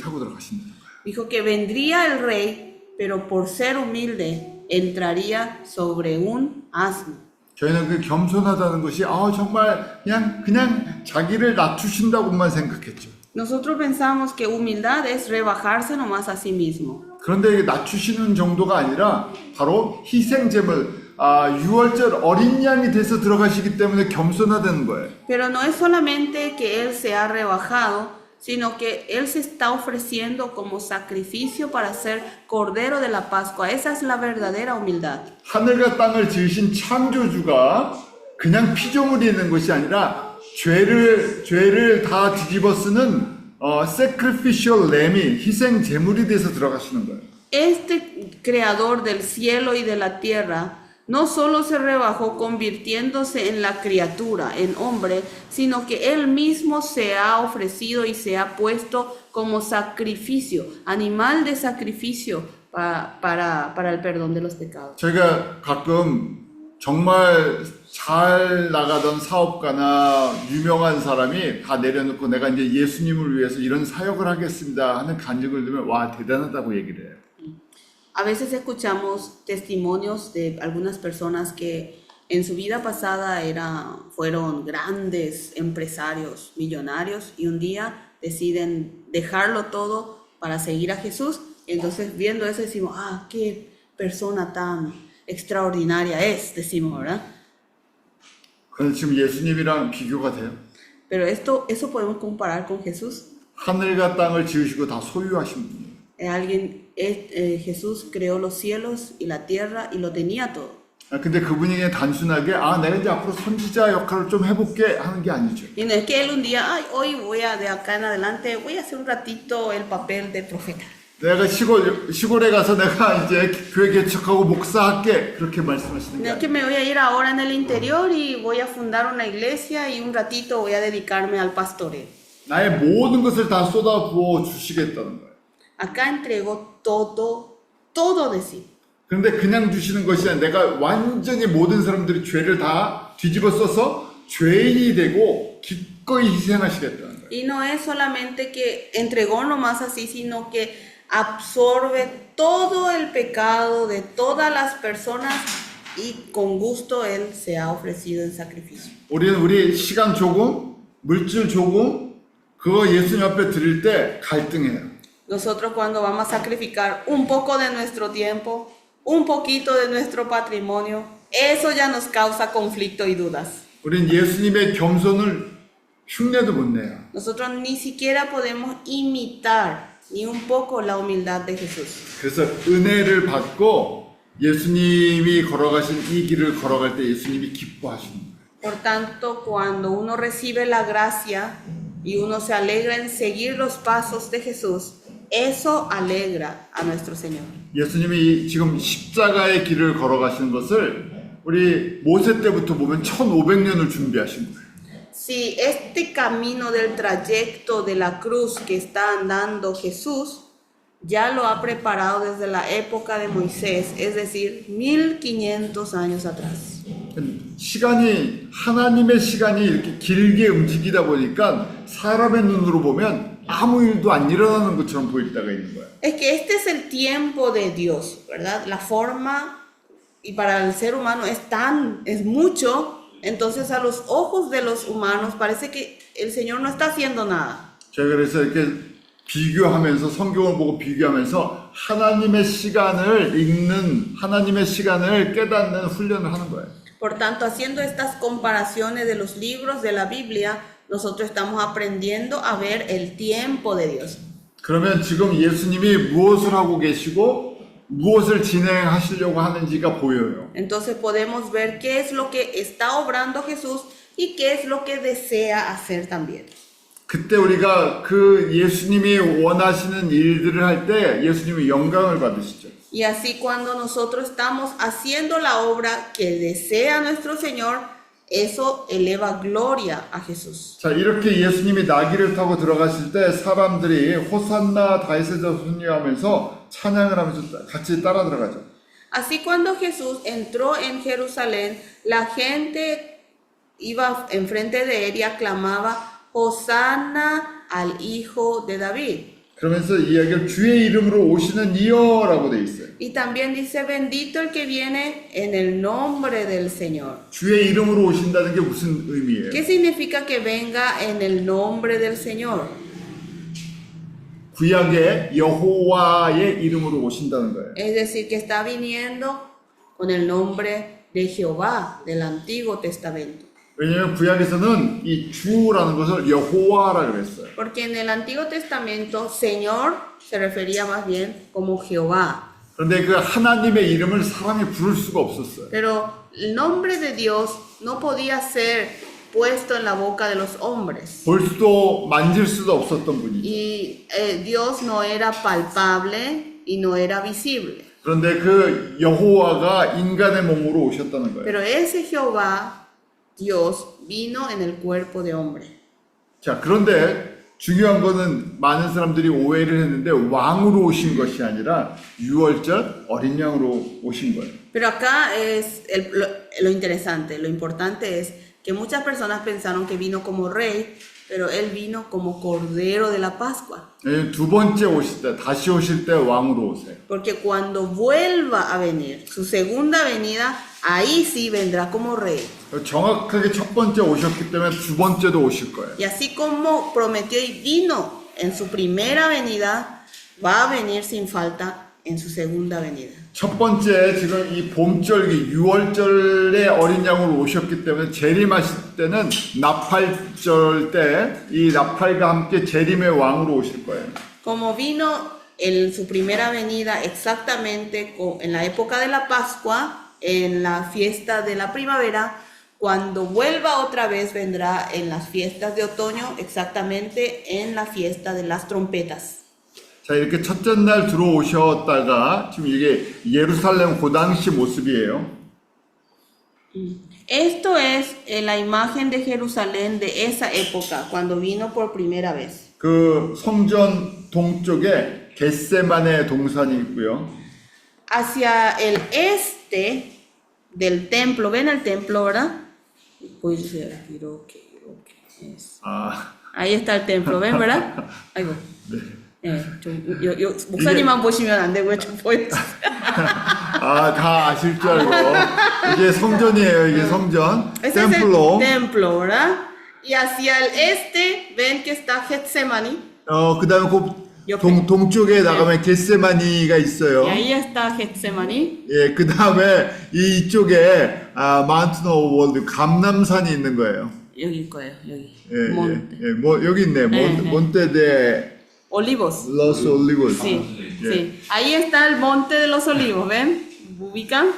타고 들어가신다. Dijo que vendría el rey, pero por ser humilde, entraría sobre un asno. 저희는 그 겸손하다는 것이 정말 그냥 자기를 낮추신다고만 생각했죠. Nosotros pensamos que humildad es rebajarse nomás a sí mismo. 그런데 이게 낮추시는 정도가 아니라 바로 희생제물, 유월절 어린 양이 돼서 들어가시기 때문에 겸손하다는 거예요. Pero no es solamente que Él se ha rebajado, sino que Él se está ofreciendo como sacrificio para ser Cordero de la Pascua. Esa es la verdadera humildad. 하늘과 땅을 지으신 창조주가 그냥 피조물이 있는 것이 아니라 죄를 다 뒤집어 쓰는 sacrificial lamb이 희생 제물이 돼서 들어가시는 거예요. Este creador del cielo y de la tierra no solo se rebajó convirtiéndose en la criatura, en hombre, sino que Él mismo se ha ofrecido y se ha puesto como sacrificio, animal de sacrificio para el perdón de los pecados. 제가 가끔 정말 잘 나가던 사업가나 유명한 사람이 다 내려놓고 내가 이제 예수님을 위해서 이런 사역을 하겠습니다 하는 간증을 들으면 와 대단하다고 얘기를 해요. A veces escuchamos testimonios de algunas personas que en su vida pasada fueron grandes empresarios, millonarios, y un día deciden dejarlo todo para seguir a Jesús. Entonces, viendo eso decimos, qué persona tan extraordinaria es, decimos, ¿verdad? 그런데 지금 예수님이랑 비교가 돼요. Pero eso podemos comparar con Jesús. 하늘과 땅을 지으시고 다 소유하신 분이에요. Jesús creó los cielos y la tierra y lo tenía todo. 근데 그분이 그냥 단순하게 내가 이제 앞으로 선지자 역할을 좀 해볼게 하는 게 아니죠. Y no es que él un día, hoy de acá en adelante, voy a hacer un ratito el papel de profeta. 내가 시골에 가서 내가 이제 교회 개척하고 목사할게 그렇게 말씀하시는 게 No es que 아니에요. me voy a ir ahora en el interior y voy a fundar una iglesia y un ratito voy a dedicarme al pastoreo. 나의 모든 것을 다 쏟아부어 주시겠다는 거예요. Acá entregó todo, todo de sí. 그런데 그냥 주시는 것이 아니라 내가 완전히 모든 사람들이 죄를 다 뒤집어 써서 죄인이 되고 기꺼이 희생하시겠다는 거예요. Y no es solamente que entregó nomás así, sino que absorbe todo el pecado de todas las personas y con gusto Él se ha ofrecido en sacrificio. 우리는 우리 시간 조금, 물질 조금, 그거 예수님 앞에 드릴 때 갈등해요. Nosotros cuando vamos a sacrificar un poco de nuestro tiempo, un poquito de nuestro patrimonio, eso ya nos causa conflicto y dudas. 우린 예수님의 겸손을 흉내도 못 내요. Nosotros ni siquiera podemos imitar ni un poco la humildad de Jesús. 그래서 은혜를 받고 예수님이 걸어가신 이 길을 걸어갈 때 예수님이 기뻐하시는 거예요. Por tanto, cuando uno recibe la gracia y uno se alegra en seguir los pasos de Jesús, eso alegra a nuestro Señor. 예수님이 지금 십자가의 길을 걸어가시는 것을 우리 모세 때부터 보면 1500년을 준비하신 거예요. Si este camino del trayecto de la cruz que está andando Jesús, ya lo ha preparado desde la época de Moisés, es decir, 1500 años atrás. 시간이 하나님의 시간이 이렇게 길게 움직이다 보니까 사람의 눈으로 보면 아무 일도 안 일어나는 것처럼 보일 때가 있는 거예요. Es que este es el tiempo de Dios, ¿verdad? La forma, y para el ser humano es mucho, entonces a los ojos de los humanos parece que el Señor no está haciendo nada. 제가 그래서 이렇게 비교하면서 성경을 보고 비교하면서 하나님의 시간을 읽는 하나님의 시간을 깨닫는 훈련을 하는 거예요. Por tanto, haciendo estas comparaciones de los libros de la Biblia, nosotros estamos aprendiendo a ver el tiempo de Dios. 그러면 지금 예수님이 무엇을 하고 계시고 무엇을 진행하시려고 하는지가 보여요. Entonces podemos ver qué es lo que está obrando Jesús y qué es lo que desea hacer también. 그때 우리가 그 예수님이 원하시는 일들을 할 때 예수님이 영광을 받으시죠. Y así cuando nosotros estamos haciendo la obra que desea nuestro Señor, eso eleva gloria a Jesús. 자, 이렇게 예수님이 나귀를 타고 들어가실 때 사람들이 호산나 다윗의 자손이 하면서 찬양을 하면서 같이 따라 들어가죠. Así cuando Jesús entró en Jerusalén, la gente iba enfrente de él y aclamaba Hosanna al Hijo de David. 그러면서 이야기를 주의 이름으로 오시는 이여라고 돼 있어요. Y también dice bendito el que viene en el nombre del Señor. 주의 이름으로 오신다는 게 무슨 의미예요? ¿Qué significa que venga en el nombre del Señor? 구약의 여호와의 이름으로 오신다는 거예요. Es decir, que está viniendo con el nombre de Jehová del Antiguo Testamento. 왜냐하면 구약에서는 이 주라는 것을 여호와라고 했어요. Porque en el Antiguo Testamento, Señor se refería más bien como Jehová. 그런데 그 하나님의 이름을 사람이 부를 수가 없었어요. Pero el nombre de Dios no podía ser puesto en la boca de los hombres. 볼 수도 만질 수도 없었던 분이죠. Y Dios no era palpable y no era visible. 그런데 그 여호와가 인간의 몸으로 오셨다는 거예요. Pero ese Jehová, Dios, vino en el cuerpo de hombre. 자, 그런데 중요한 거는 많은 사람들이 오해를 했는데 왕으로 오신 것이 아니라 유월절 어린 양으로 오신 거예요. Pero acá es lo interesante, lo importante es que muchas personas pensaron que vino como rey, pero él vino como cordero de la Pascua. 두 번째 오실 때, 다시 오실 때 왕으로 오세요. Porque cuando vuelva a venir, su segunda venida, ahí sí vendrá como rey. 정확하게 첫 번째 오셨기 때문에 두 번째도 오실 거예요. Y así como prometió y vino en su primera venida, va a venir sin falta en su segunda venida. 첫 번째 지금 이 봄절기 6월절에 어린 양으로 오셨기 때문에 재림하실 때는 나팔절 때 이 나팔과 함께 재림의 왕으로 오실 거예요. Como vino en su primera venida exactamente en la época de la Pascua, en la fiesta de la primavera, cuando vuelva otra vez vendrá en las fiestas de otoño, exactamente en la fiesta de las trompetas. 자, 이렇게 첫째 날 들어오셨다가 지금 이게 예루살렘 그 당시 모습이에요. Esto es la imagen de Jerusalén de esa época, cuando vino por primera vez. 그 성전 동쪽에 겟세만의 동산이 있고요. Hacia el este del templo, ven el templo, ¿verdad? Pues, 아, ahí está el templo, ¿ven, verdad? 아이고. 목사님만 보시면 안 되고요. 좀 보여주세요. 아, 다 아실 줄 알고. 이게 성전이에요, 이게 성전. Ese es 템플로. el templo, ¿verdad? Y hacia el este, ven que está Getsemaní. 그 다음에 옆에. 동쪽에 나가면 겟세마니가 있어요. Y ahí está Getsemaní. 예, 그 다음에 이쪽에 마운틴 오브 월드 감람산이 있는 거예요. 여기일 거예요, 여기. 예, Monte. 예, 뭐 여기 있네. 몬테 데 Olivos. 로스 올리고스. Sí, 예. sí. Ahí está el monte de los olivos, ¿ven? ¿Ubican?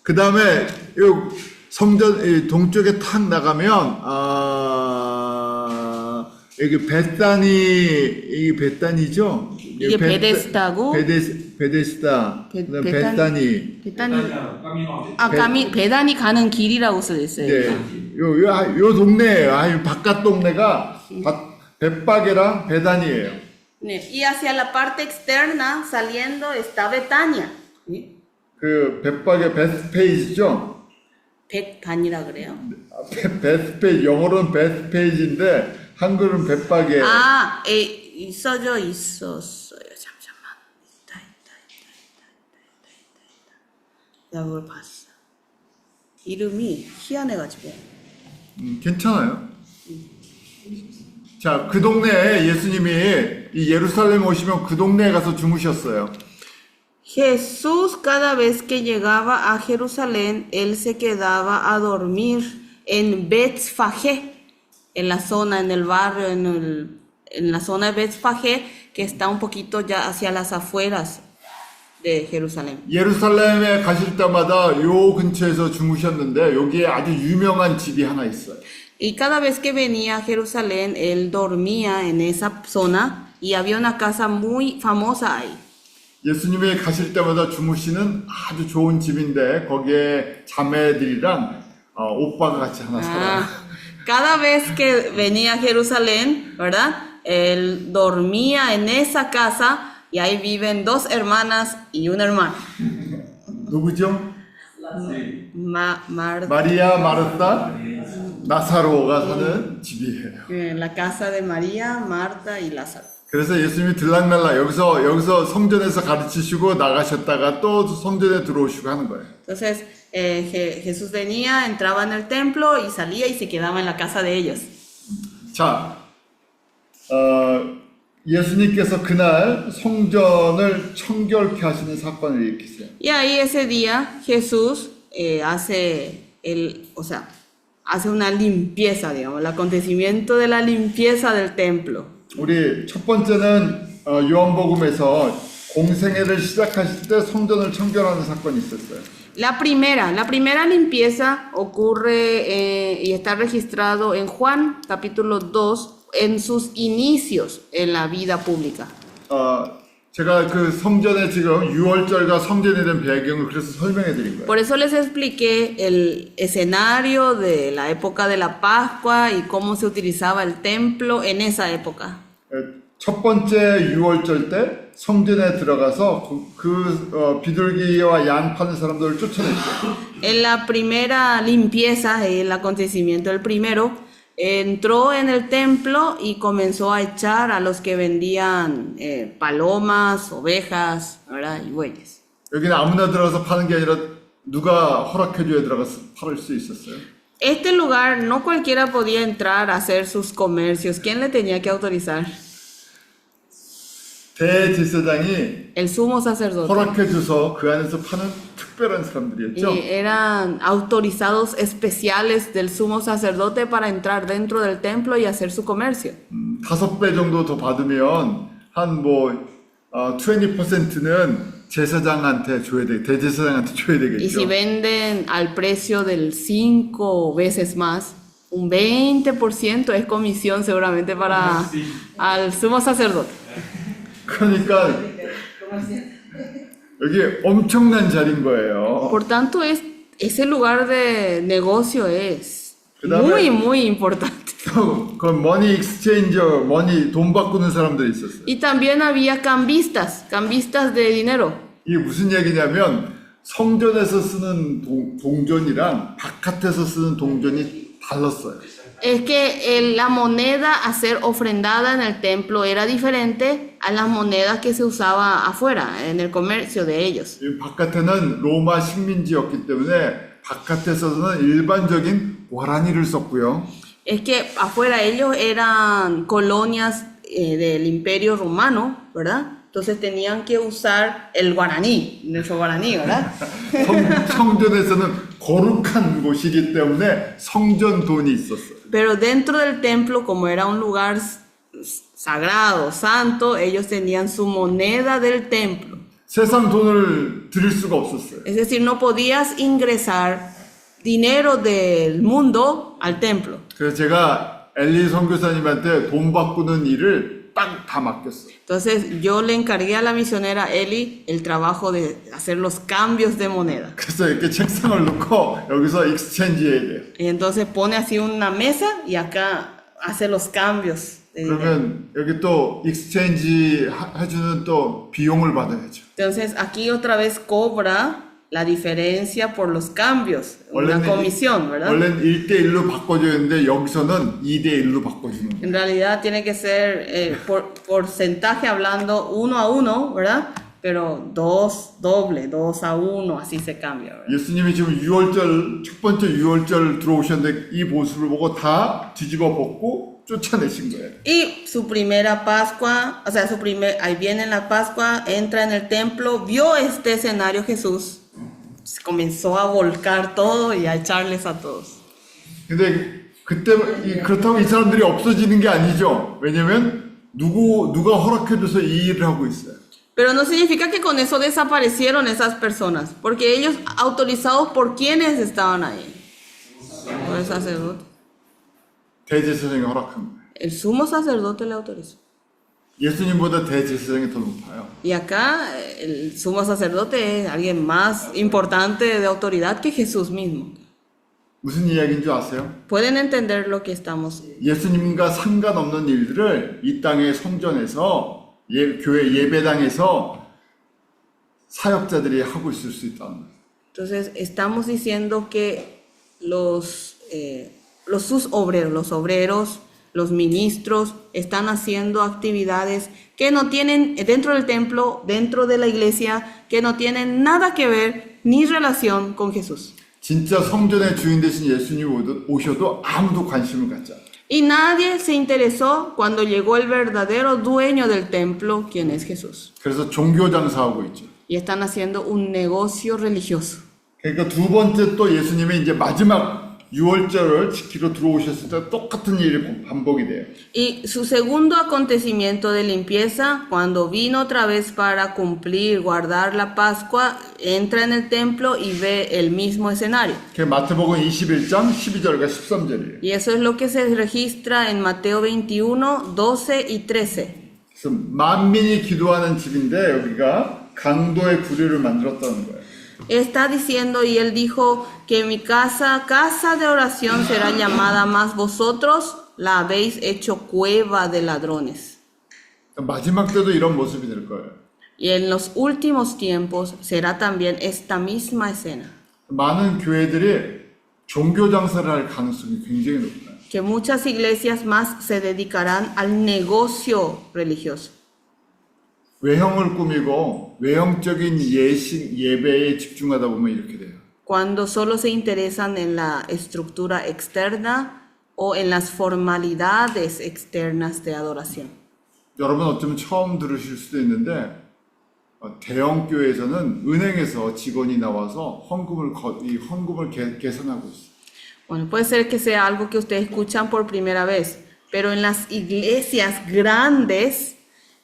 그 다음에 요 성전 이 동쪽에 탁 나가면 여기 베다니 이게 베다니죠? 이게 베데스다고? 베데스다. 그다음에 베다니. 배단이 가는 길이라고 써 있어요. 네. 요 동네예요. 바깥 동네가 벳바게랑 베다니예요. 네. Y hacia la parte externa, saliendo, está Betania. ¿Sí? 그 벳바게 베스페이지죠? 백단이라 그래요. 베스페이지 영어로는 베스페이지인데 한글은 벳바게. 있었어요. 잠깐만. 있다. 내가 그걸 봤어. 이름이 희한해가지고. 괜찮아요. 자, 그 동네에 예수님이 이 예루살렘 오시면 그 동네에 가서 주무셨어요. Jesús cada vez que llegaba a Jerusalén, él se quedaba a dormir en Betfagé, en la zona, en el barrio, en la zona de Betfagé, que está un poquito ya hacia las afueras de Jerusalén. 예루살렘에 가실 때마다 요 근처에서 주무셨는데 여기에 아주 유명한 집이 하나 있어요. Y cada vez que venía a Jerusalén, él dormía en esa zona y había una casa muy famosa ahí. 예수님이 가실 때마다 주무시는 아주 좋은 집인데 거기에 자매들이랑 오빠가 같이 하나 살아요. Cada vez que venía a Jerusalén, ¿verdad? Él dormía en esa casa y ahí viven dos hermanas y un hermano. 누구죠? Marta, 마리아, 마르타, 나사로가 사는 집이에요. la casa de María, Marta y Lázaro. 그래서 예수님이 들락날락 여기서 성전에서 가르치시고 나가셨다가 또 성전에 들어오시고 하는 거예요. Entonces Jesús venía, entraba en el templo y salía y se quedaba en la casa de ellos. 자, 예수님께서 그날 성전을 청결케 하시는 사건을 일으키세요. Y ahí ese día Jesús hace una limpieza, digamos, el acontecimiento de la limpieza del templo. 우리 첫 번째는 요한복음에서 공생애를 시작하실 때 성전을 청결하는 사건이 있었어요. La primera limpieza ocurre y está registrado en Juan capítulo 2 en sus inicios en la vida pública. 제가 그 성전에 지금 6월절과 성전에 대한 배경을 그래서 설명해 드린 거예요. Por eso les expliqué el escenario de la época de la Pascua y cómo se utilizaba el templo en esa época. 첫 번째 6월절 때 성전에 들어가서 비둘기와 양 파는 사람들을 쫓아냈어요. En la primera limpieza, el acontecimiento del primero, entró en el templo y comenzó a echar a los que vendían palomas, ovejas, ¿verdad? Y bueyes. 여기는 아무나 들어가서 파는 게 아니라 누가 허락해줘야 들어가서 팔을 수 있었어요. Este lugar no cualquiera podía entrar a hacer sus comercios. ¿Quién le tenía que autorizar? 대제사장이 El sumo sacerdote. 허락해줘서 그 안에서 파는 특별한 사람들이었죠. Y eran autorizados especiales del sumo sacerdote para entrar dentro del templo y hacer su comercio. 5배 정도 더 받으면 한 20%는 제사장한테 줘야 돼. 대제사장한테 줘야 Y si 되겠죠. venden al precio del 5 veces más, un 20% es comisión seguramente para al sumo sacerdote. 그러니까 여기 엄청난 자리인 거예요. Por tanto, ese lugar de negocio es 그다음에- muy importante. 그 머니 익스체인저, 돈 바꾸는 사람들이 있었어요. Y también había cambistas de dinero. 이게 무슨 얘기냐면 성전에서 쓰는 동전이랑 바깥에서 쓰는 동전이 달랐어요. Es que la moneda a ser ofrendada en el templo era diferente a las monedas que se usaba afuera, en el comercio de ellos. 이 바깥에는 로마 식민지였기 때문에 바깥에서는 일반적인 와라니를 썼고요. Es que afuera ellos eran colonias del Imperio Romano, ¿verdad? Entonces tenían que usar el guaraní, nuestro guaraní, ¿verdad? 성전에서는 거룩한 곳이기 때문에 성전 돈이 있었어요. Pero dentro del templo, como era un lugar sagrado, santo, ellos tenían su moneda del templo. 세상 돈을 드릴 수가 없었어요. Es decir, no podías ingresar dinero del mundo al templo. 그래서 제가 엘리 선교사님한테 돈 바꾸는 일을 딱 다 맡겼어요. Entonces yo le encargué a la misionera Eli el trabajo de hacer los cambios de moneda. 그래서 이렇게 책상을 놓고 여기서 익스체인지 해야 돼요. Y entonces pone así una mesa y acá hace los cambios de dinero. 그러면 여기 또 익스체인지 해주는 또 비용을 받아야죠. Entonces aquí otra vez cobra la diferencia por los cambios, una 원래는 comisión, ¿verdad? 원래는 1대1로 바꿔줘야 되는데 여기서는 2대1로 바꿔주는 거예요. En realidad tiene que ser por porcentaje hablando 1-1, ¿verdad? Pero 2-1, así se cambia, ¿verdad? 예수님이 지금 첫 번째 유월절 들어오셨는데 이 모습을 보고 다 뒤집어 벗고 쫓아내신 거예요. Y su primera Pascua, o sea, ahí viene la Pascua, entra en el templo, vio este escenario Jesús, comenzó a volcar todo y a echarles a todos. 근데 그렇다고 이 사람들이 없어지는 게 아니죠. 왜냐면 누가 허락해줘서 이 일을 하고 있어요. Pero no significa que con eso desaparecieron esas personas, porque ellos autorizados por quienes estaban ahí. Por el sacerdote. 대제사장이 허락한 거예요. El sumo sacerdote le autorizó. 예수님보다 대제사장이 더 높아요. Y acá el sumo sacerdote es alguien más importante de autoridad que Jesús mismo. 무슨 이야기인 줄 아세요? ¿Pueden entender lo que estamos? 예수님과 상관없는 일들을 이 땅의 성전에서 교회 예배당에서 사역자들이 하고 있을 수 있다는 거예요. Entonces estamos diciendo que sus obreros, los obreros, los ministros están haciendo actividades que no tienen dentro del templo, dentro de la iglesia, que no tienen nada que ver ni relación con Jesús. 진짜 성전의 주인 되신 예수님 오셔도 아무도 관심을 갖지 않아요. Y nadie se interesó cuando llegó el verdadero dueño del templo, quien es Jesús. 그래서 종교 장사하고 있죠. Y están haciendo un negocio religioso. 그러니까 두 번째 또 예수님이 이제 마지막 6월절을 지키러 들어오셨을 때 똑같은 일이 반복이 돼요. Y su segundo acontecimiento de limpieza, cuando vino otra vez para cumplir, guardar la Pascua, entra en el templo y ve el mismo escenario. 그게 마태복음 21장 12절과 13절이에요. Y eso es lo que se registra en Mateo 21, 12 y 13. 그래서 만민이 기도하는 집인데 여기가 강도의 구류를 만들었다는 거예요. Está diciendo, y él dijo que mi casa de oración será llamada, mas vosotros la habéis hecho cueva de ladrones. 마지막 때도 이런 모습이 될 거예요. Y en los últimos tiempos será también esta misma escena. 많은 교회들이 종교 장사를 할 가능성이 굉장히 높아요. Que muchas iglesias más se dedicarán al negocio religioso. 외형을 꾸미고 외형적인 예배에 집중하다 보면 이렇게 돼요. Cuando solo se interesan en la estructura externa o en las formalidades externas de adoración. 여러분 어쩌면 처음 들으실 수도 있는데 대형 교회에서는 은행에서 직원이 나와서 헌금을 계산하고 있어요. Bueno, puede ser que sea algo que ustedes escuchan por primera vez, pero en las iglesias grandes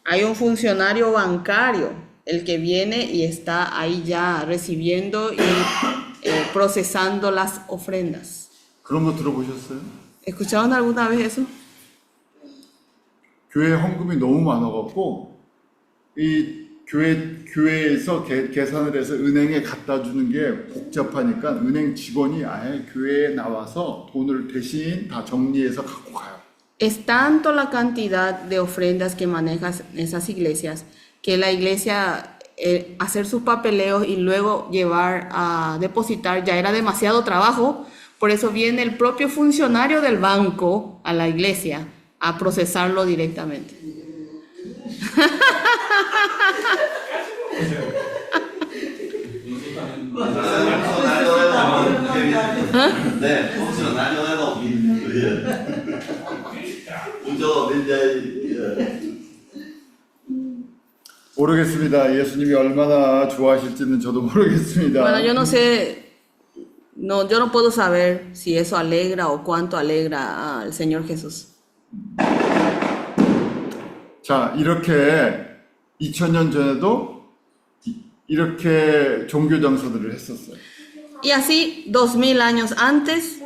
hay un funcionario bancario, el que viene y está ahí ya recibiendo y procesando las ofrendas. 그런 거 들어보셨어요? ¿Escucharon alguna vez eso? 교회 헌금이 너무 많아갖고 이 교회에서 계산을 해서 은행에 갖다 주는 게 복잡하니까 은행 직원이 아예 교회에 나와서 돈을 대신 다 정리해서 갖고 가요. Es tanto la cantidad de ofrendas que manejan esas iglesias que la iglesia hacer sus papeleos y luego llevar a depositar ya era demasiado trabajo. Por eso viene el propio funcionario del banco a la iglesia a procesarlo directamente. Funcionario de la 네, funcionario de los mil. Muchos mil de 모르겠습니다. 예수님이 얼마나 좋아하실지는 저도 모르겠습니다. Bueno, yo no sé, no, yo no puedo saber si eso alegra o cuánto alegra al Señor Jesús. 자, 이렇게 2000년 전에도 이렇게 종교 정서들을 했었어요. Y así, 2000 años antes,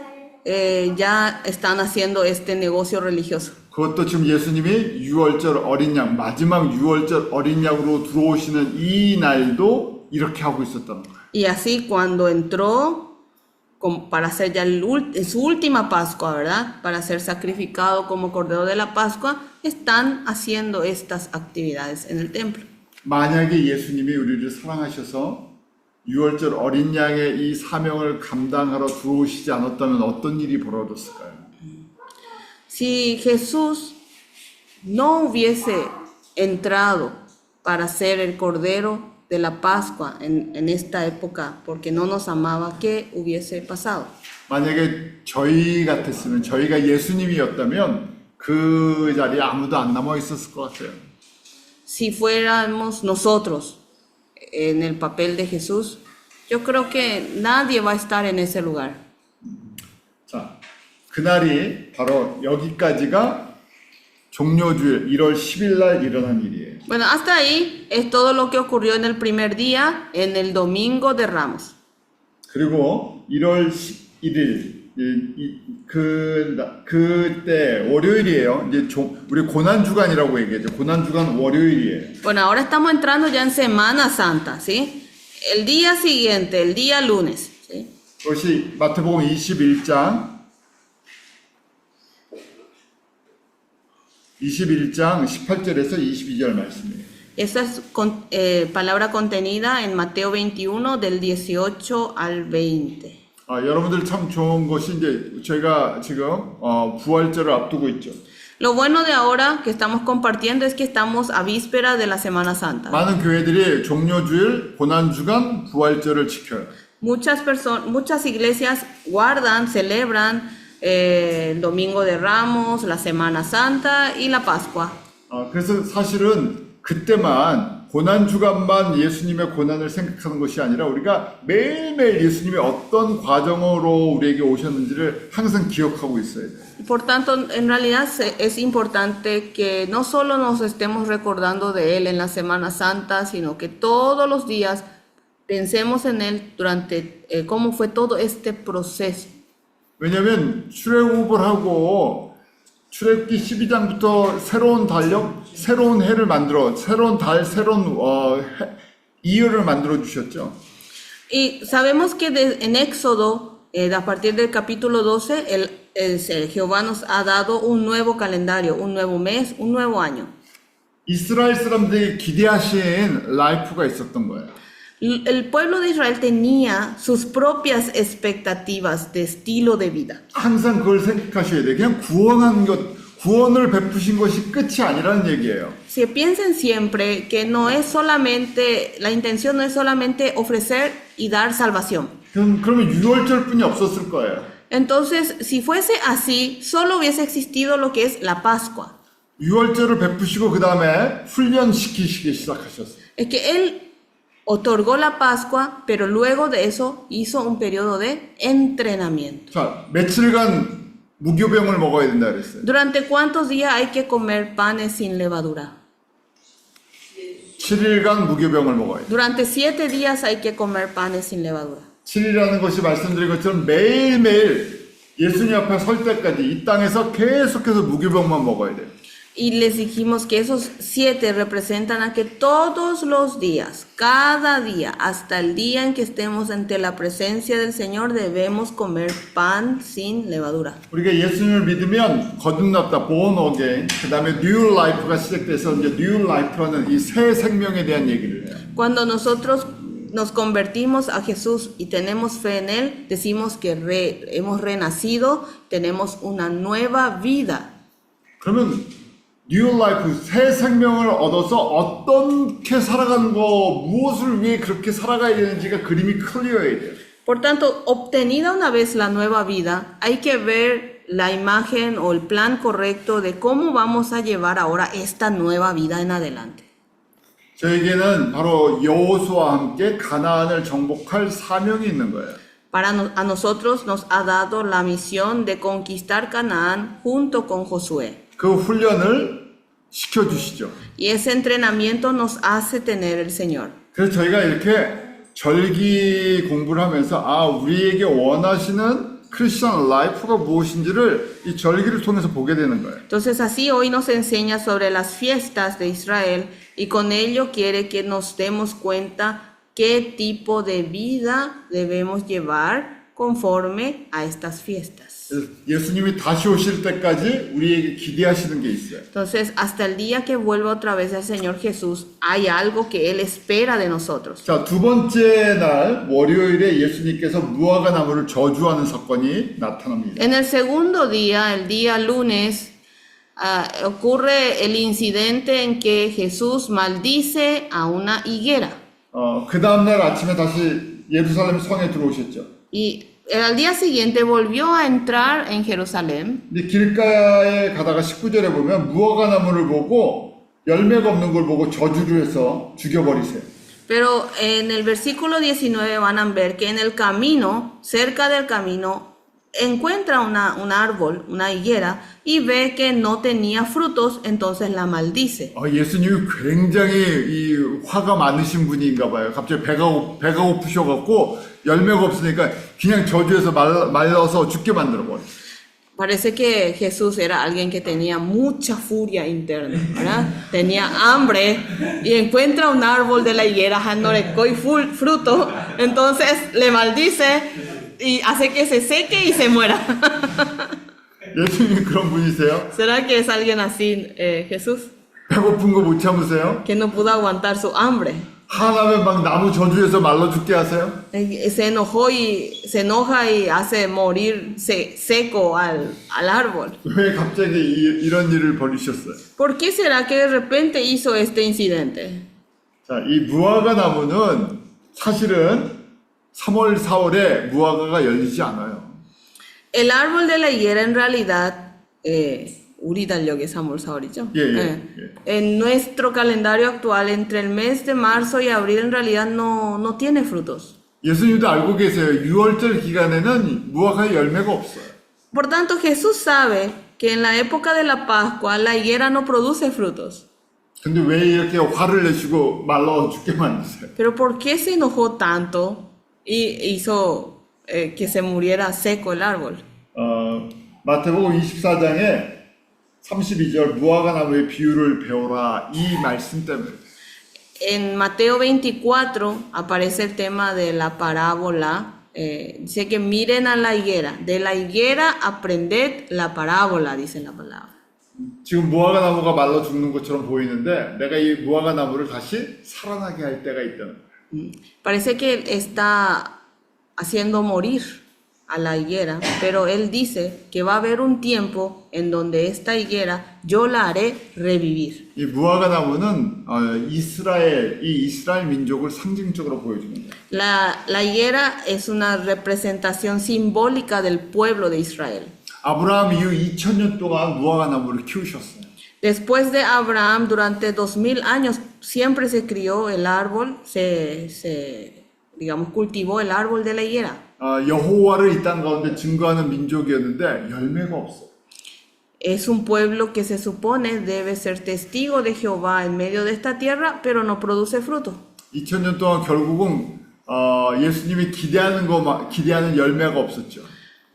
ya están haciendo este negocio religioso. 그것도 지금 예수님이 6월절 어린 양, 마지막 6월절 어린 양으로 들어오시는 이 날도 이렇게 하고 있었다는 거예요. Y así, cuando entró para hacer ya su última Pascua, ¿verdad? Para ser sacrificado como Cordero de la Pascua, están haciendo estas actividades en el templo. 만약에 예수님이 우리를 사랑하셔서 6월절 어린 양의 이 사명을 감당하러 들어오시지 않았다면 어떤 일이 벌어졌을까요? Si Jesús no hubiese entrado para ser el Cordero de la Pascua en esta época, porque no nos amaba, ¿qué hubiese pasado? 만약에 저희 같았으면, 저희가 예수님이었다면 그 자리에 아무도 안 남아 있었을 것 같아요. Si fuéramos nosotros en el papel de Jesús, yo creo que nadie va a estar en ese lugar. 자, 그날이 바로 여기까지가 종료주일 1월 10일 날 일어난 일이에요. Bueno, hasta ahí es todo lo que ocurrió en el primer día, en el Domingo de Ramos. 그리고 1월 11일 그때 월요일이에요. 이제 우리 고난 주간이라고 얘기하죠. 고난 주간 월요일이에요. Bueno, ahora estamos entrando ya en Semana Santa, ¿sí? El día siguiente, el día lunes, ¿sí? 그것이 마태복음 21장 18절에서 22절 말씀이에요. Esa es palabra contenida en Mateo 21 del 18 al 20. 여러분들 참 좋은 것이 이제 저희가 지금 부활절을 앞두고 있죠. Lo bueno de ahora que estamos compartiendo es que estamos a víspera de la Semana Santa. 많은 교회들이 종료주일, 고난주간, 부활절을 지켜요. Muchas iglesias guardan, celebran el Domingo de Ramos, la Semana Santa y la Pascua. 그래서 사실은 그때만 고난주간만 예수님의 고난을 생각하는 것이 아니라 우리가 매일매일 예수님이 어떤 과정으로 우리에게 오셨는지를 항상 기억하고 있어야 돼요. Por tanto, en realidad es importante que no solo nos estemos recordando de Él en la Semana Santa, sino que todos los días pensemos en Él durante cómo fue todo este proceso. 왜냐하면 출애굽을 하고 출애굽기 12장부터 새로운 달력, 새로운 해를 만들어, 새로운 달, 새로운 이유를 만들어 주셨죠. Y sabemos que en Éxodo, a partir del capítulo 12, Jehová nos ha dado un nuevo calendario, un nuevo mes, un nuevo año. 이스라엘 사람들이 기대하신 라이프가 있었던 거예요. El pueblo de Israel tenía sus propias expectativas de estilo de vida. 항상 그걸 생각하셔야 돼요. 그냥 구원을 베푸신 것이 끝이 아니라는 얘기예요. Si piensen siempre que no es solamente, la intención no es solamente ofrecer y dar salvación. 그러면 6월절뿐이 없었을 거예요. Entonces, si fuese así, solo hubiese existido lo que es la Pascua. 6월절을 베푸시고 그 다음에 훈련시키시기 시작하셨어요. Es que Él otorgó la Pascua, pero luego de eso hizo un periodo de entrenamiento. 자, 며칠간 무교병을 먹어야 된다 그랬어요. ¿Durante cuántos días hay que comer panes sin levadura? 7일간 무교병을 먹어야 돼요. Durante 7 días hay que comer panes sin levadura. 7일이라는 것이 말씀드린 것처럼 매일매일 예수님 앞에 설 때까지 이 땅에서 계속해서 무교병만 먹어야 돼요. Y les dijimos que esos 7 representan a que todos los días, cada día, hasta el día en que estemos ante la presencia del Señor, debemos comer pan sin levadura. 우리가 예수님을 믿으면 거듭났다, born again, 그 다음에 new life가 시작돼서 이제 new life라는 이 새 생명에 대한 얘기를 해요. Cuando nosotros nos convertimos a Jesús y tenemos fe en Él, decimos que hemos renacido, tenemos una nueva vida. 그러면 뉴 라이프, 새 생명을 얻어서 어떻게 살아가는 거, 무엇을 위해 그렇게 살아가야 되는지가 그림이 클리어해야 돼요. Por tanto, obtenida una vez la nueva vida, hay que ver la imagen o el plan correcto de cómo vamos a llevar ahora esta nueva vida en adelante. 저에게는 바로 여호수아와 함께 가나안을 정복할 사명이 있는 거예요. A nosotros nos ha dado la misión de conquistar Canaán junto con Josué. 그 훈련을 시켜주시죠. Y ese entrenamiento nos hace tener el Señor. 그래서 저희가 이렇게 절기 공부를 하면서 우리에게 원하시는 크리스천 라이프가 무엇인지를 이 절기를 통해서 보게 되는 거예요. Entonces así hoy nos enseña sobre las fiestas de Israel y con ello quiere que nos demos cuenta qué tipo de vida debemos llevar conforme a estas fiestas. 예수님이 다시 오실 때까지 우리에게 기대하시는 게 있어요. Entonces, hasta el día que vuelva otra vez el Señor Jesús, hay algo que Él espera de nosotros. 자, 두 번째 날 월요일에 예수님께서 무화과 나무를 저주하는 사건이 나타납니다. En el segundo día, el día lunes, ocurre el incidente en que Jesús maldice a una higuera. 그 다음 날 아침에 다시 예루살렘 성에 들어오셨죠. Y al día siguiente volvió a entrar en Jerusalén. 근데 길가에 가다가 19절에 보면 무화과 나무를 보고 열매가 없는 걸 보고 저주를 해서 죽여버리세요. Pero en el versículo 19 van a ver que en el camino, cerca del camino, encuentra un árbol, una higuera, y ve que no tenía frutos, entonces la maldice. 예수님이 굉장히 이 화가 많으신 분인가 봐요. 갑자기 배가 고프셔갖고 열매가 없으니까 그냥 저주해서 말라서 죽게 만들어버려요. Parece que Jesús era alguien que tenía mucha furia interna, ¿verdad? Tenía hambre y encuentra un árbol de la higuera, no le coge fruto, entonces le maldice y hace que se seque y se muera. 예수님이 그런 분이세요? ¿Será que es alguien así, Jesús? 배고픈 거 못 참으세요? Que no pudo aguantar su hambre. 하나면 막 나무 저주해서 말라 죽게 하세요? Se enoja y hace morir seco al árbol. 왜 갑자기 이런 일을 벌이셨어요? ¿Por qué será que de repente hizo este incidente? 자, 이 무화과 나무는 사실은 3월, 4월에 무화과가 열리지 않아요. El árbol de la higuera en realidad, 우리 달력의 3월, 4월이죠. En nuestro calendario actual, entre el mes de marzo y abril, en realidad no tiene frutos. 예수님도 알고 계세요. 6월절 기간에는 무화과에 열매가 없어요. Por tanto, Jesús sabe que en la época de la Pascua la higuera no produce frutos. 근데 왜 이렇게 화를 내시고 말라 죽게 만드세요? Pero ¿por qué se enojó tanto y hizo que se muriera seco el árbol? 마태복음 24장에 32절 무화과 나무의 비유를 배우라 이 말씀 때문에. En Mateo 24 aparece el tema de la parábola. Dice que miren a la higuera. De la higuera aprended la parábola, dice la palabra. 지금 무화과 나무가 말라 죽는 것처럼 보이는데 내가 이 무화과 나무를 다시 살아나게 할 때가 있다는 거예요. Parece que está haciendo morir a la higuera, pero él dice que va a haber un tiempo en donde esta higuera yo la haré revivir. 이 무화과 나무는 이스라엘 민족을 상징적으로 보여주는 거예요. La higuera es una representación simbólica del pueblo de Israel. 아브라함 이후 2000년 동안 무화과 나무를 키우셨어요. Después de Abraham, durante 2000 años, siempre se crió el árbol, digamos, cultivó el árbol de la higuera. 여호와를 이 땅 가운데 증거하는 민족이었는데 열매가 없어요. Es un pueblo que se supone debe ser testigo de Jehová en medio de esta tierra, pero no produce fruto. 2000년 동안 결국은 예수님이 기대하는 열매가 없었죠.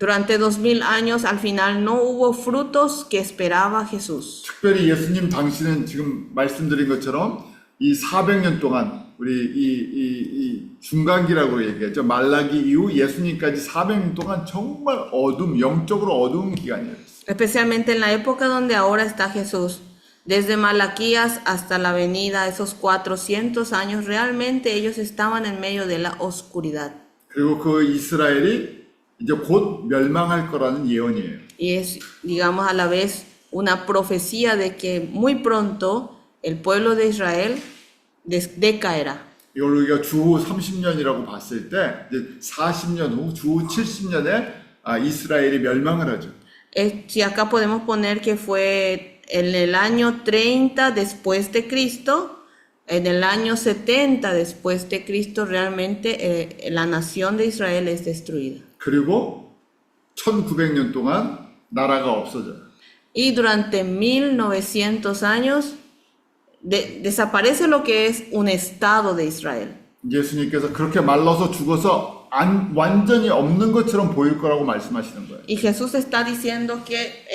Durante 2000 años al final no hubo frutos que esperaba Jesús. 특별히 예수님 당시는 지금 말씀드린 것처럼 이 400년 동안 우리 이 중간기라고 얘기했죠. 말라기 이후 예수님까지 400년 동안 정말 영적으로 어두운 기간이에요. Especialmente en la época donde ahora está Jesús. Desde Malaquías hasta la venida, esos 400 años, realmente ellos estaban en medio de la oscuridad. 그리고 그 이스라엘이 이제 곧 멸망할 거라는 예언이에요. Y es, digamos, a la vez una profecía de que muy pronto el pueblo de Israel decaerá. 이걸 우리가 주후 30년이라고 봤을 때 이제 40년 후 주후 70년에 이스라엘이 멸망을 하죠. Si acá podemos poner que fue en el año 30 después de Cristo, en el año 70 después de Cristo, realmente la nación de Israel es destruida. 그리고 1900년 동안 나라가 없어져요. Y durante 1900 años desaparece lo que es un estado de Israel. 예수님께서 그렇게 말라서 죽어서 완전히 없는 것처럼 보일 거라고 말씀하시는 거예요. Y Jesús está diciendo que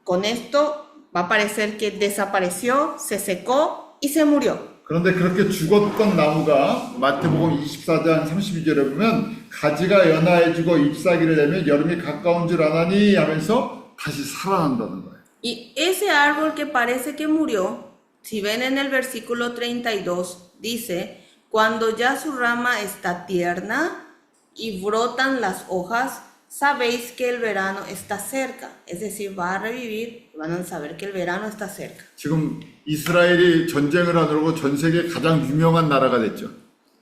con esto va a parecer que desapareció, se secó y se murió. 그런데 그렇게 죽었던 나무가 마태복음 24장 32절에 보면 가지가 연하해지고 잎사귀를 내면 여름이 가까운 줄 아나니 하면서 다시 살아난다는 거예요. Y ese árbol que parece que murió, si ven en el versículo 32, dice, cuando ya su rama está tierna y brotan las hojas, sabéis que el verano está cerca. Es decir, va a revivir, van a saber que el verano está cerca. 지금 이스라엘이 전쟁을 하느라고 전 세계 가장 유명한 나라가 됐죠.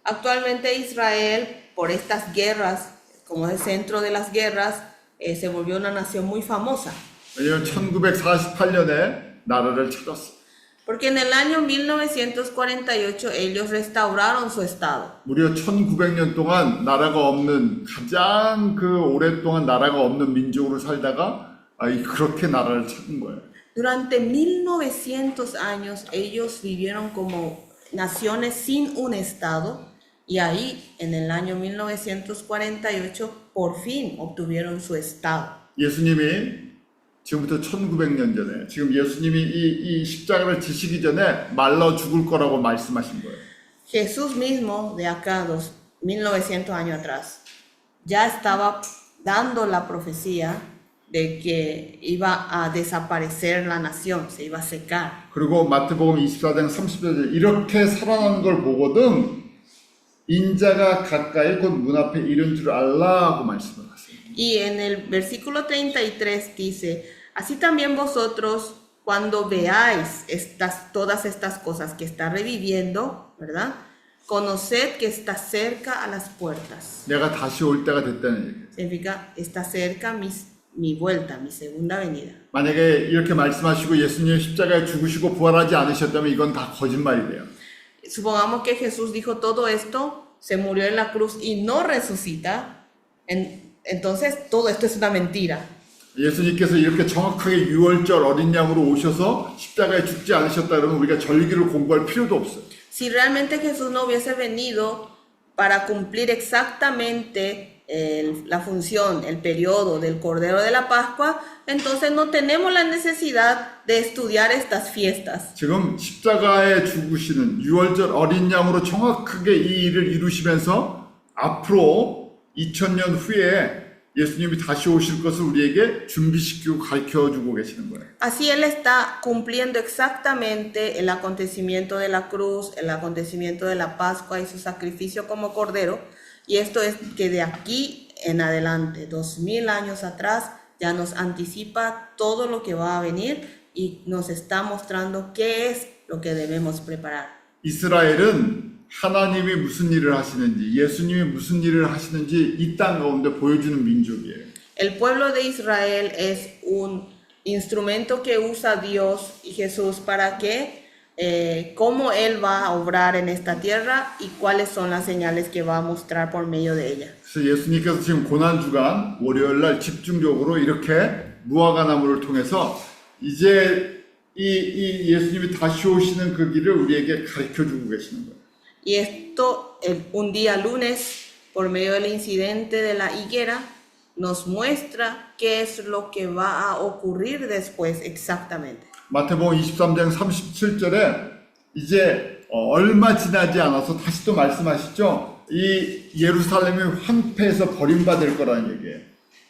Actualmente Israel, por estas guerras, como el centro de las guerras, se volvió una nación muy famosa. 왜냐하면 1948년에 나라를 찾았어요. Porque en el año 1948 ellos restauraron su estado. 무려 1900년 동안 나라가 없는 가장 오랫동안 나라가 없는 민족으로 살다가 그렇게 나라를 찾은 거예요. Durante 1900 años ellos vivieron como naciones sin un estado y ahí en el año 1948 por fin obtuvieron su estado. 예수님이 지금부터 1900년 전에 지금 예수님이 이 십자가를 지시기 전에 말라 죽을 거라고 말씀하신 거예요. Jesús mismo de acá 1900 años atrás ya estaba dando la profecía de que iba a desaparecer la nación, se iba a secar. 그리고 마태복음 24장 30절에 이렇게 살아난 걸 보거든 인자가 가까이 곧 문 앞에 이른 줄 알라고 말씀을 하세요. Y en el versículo 33 dice, así también vosotros cuando veáis todas estas cosas que está reviviendo, ¿verdad? Conoced que está cerca a las puertas. 내가 다시 올 때가 됐다는 얘기예요. Significa, está cerca mi vuelta, mi segunda venida. 만약에 이렇게 말씀하시고 예수님 십자가에 죽으시고 부활하지 않으셨다면 이건 다 거짓말이래요. Supongamos que Jesús dijo todo esto, se murió en la cruz y no resucita, entonces todo esto es una mentira. 예수님께서 이렇게 정확하게 유월절 어린 양으로 오셔서 십자가에 죽지 않으셨다 그러면 우리가 절기를 공부할 필요도 없어요. Si realmente Jesús no hubiese venido para cumplir exactamente la función, el periodo del Cordero de la Pascua, entonces no tenemos la necesidad de estudiar estas fiestas. 지금 십자가에 죽으시는 유월절 어린 양으로 정확하게 이 일을 이루시면서 앞으로 2000년 후에 예수님이 다시 오실 것을 우리에게 준비시키고 가르쳐주고 계시는 거예요. Así Él está cumpliendo exactamente el acontecimiento de la cruz, el acontecimiento de la Pascua y su sacrificio como Cordero. Y esto es que de aquí en adelante, 2000 años atrás, ya nos anticipa todo lo que va a venir y nos está mostrando qué es lo que debemos preparar. 이스라엘은 하나님이 무슨 일을 하시는지, 예수님이 무슨 일을 하시는지 이 땅 가운데 보여주는 민족이에요. El pueblo de Israel es un instrumento que usa Dios y Jesús para que cómo Él va a obrar en esta tierra y cuáles son las señales que va a mostrar por medio de ella. 그래서 예수님께서 지금 고난주간 월요일 날 집중적으로 이렇게 무화과 나무를 통해서 이제 이 예수님이 다시 오시는 그 길을 우리에게 가르쳐주고 계시는 거예요. Y esto un día lunes, por medio del incidente de la higuera, nos muestra qué es lo que va a ocurrir después exactamente. 마태복음 23장 37절에 이제 얼마 지나지 않아서 다시 또 말씀하시죠. 이 예루살렘이 황폐해서 버림받을 거라는 얘기예요.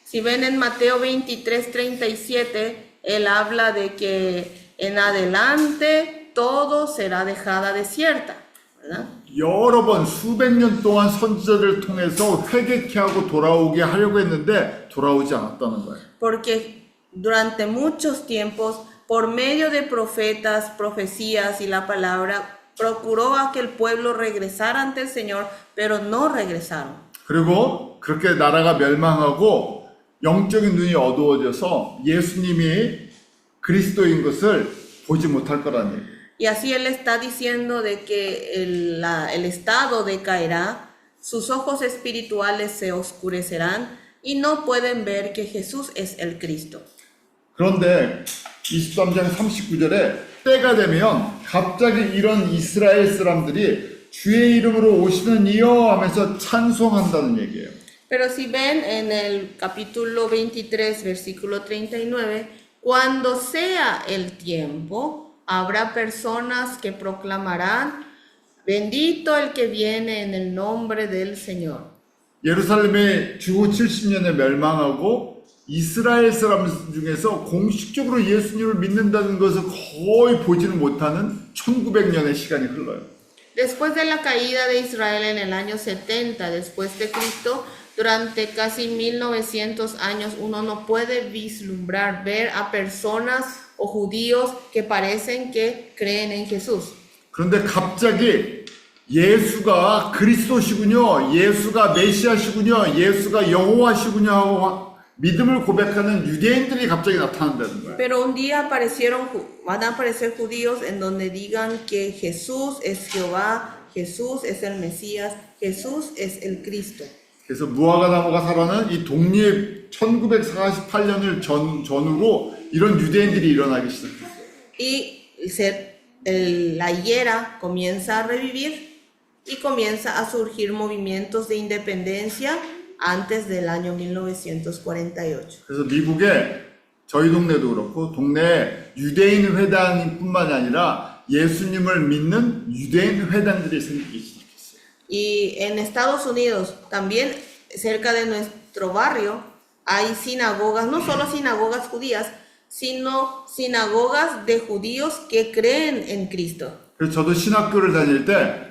Si ven en Mateo 23:37, él habla de que en adelante todo será dejada desierta, ¿verdad? 여러 번 수백 년 동안 선지자를 통해서 회개케 하고 돌아오게 하려고 했는데 돌아오지 않았다는 거예요. Porque durante muchos tiempos, por medio de profetas, profecías y la palabra, procuró a que el pueblo regresara ante el Señor, pero no regresaron. 그리고 그렇게 나라가 멸망하고 영적인 눈이 어두워져서 예수님이 그리스도인 것을 보지 못할 거라는 얘기예요. Y así él está diciendo de que el estado decaerá, sus ojos espirituales se oscurecerán y no pueden ver que Jesús es el Cristo. 그런데 23장 39절에 때가 되면 갑자기 이런 이스라엘 사람들이 주의 이름으로 오시는 이여 하면서 찬송한다는 얘기예요. Pero si ven en el capítulo 23, versículo 39, cuando sea el tiempo, habrá personas que proclamarán, bendito el que viene en el nombre del Señor. 예루살렘이 주후 70년에 멸망하고 이스라엘 사람 중에서 공식적으로 예수님을 믿는다는 것을 거의 보지는 못하는 1900년의 시간이 흘러요. Después de la caída de Israel en el año 70 después de Cristo, durante casi 1900 años uno no puede vislumbrar, ver a personas o judíos que parecen que creen en Jesús. 그런데 갑자기 예수가 그리스도시군요, 예수가 메시아시군요, 예수가 여호와시군요 하고 믿음을 고백하는 유대인들이 갑자기 나타난다는 거예요. Pero un día van a aparecer judíos en donde digan que Jesús es Jehová, Jesús es el Mesías, Jesús es el Cristo. 그래서 무화과 나무가 살아는 이 독립 1948년을 전후로 이런 유대인들이 일어나기 시작했어요. Y la higuera comienza a revivir y comienza a surgir movimientos de independencia antes del año 1948. 그래서 미국에 저희 동네도 그렇고 동네에 유대인 회당뿐만 아니라 예수님을 믿는 유대인 회당들이 생기기 시작했어요. Y en Estados Unidos, también cerca de nuestro barrio, hay sinagogas, no solo sinagogas judías, sino sinagogas de judíos que creen en Cristo. 그래서 저도 신학교를 다닐 때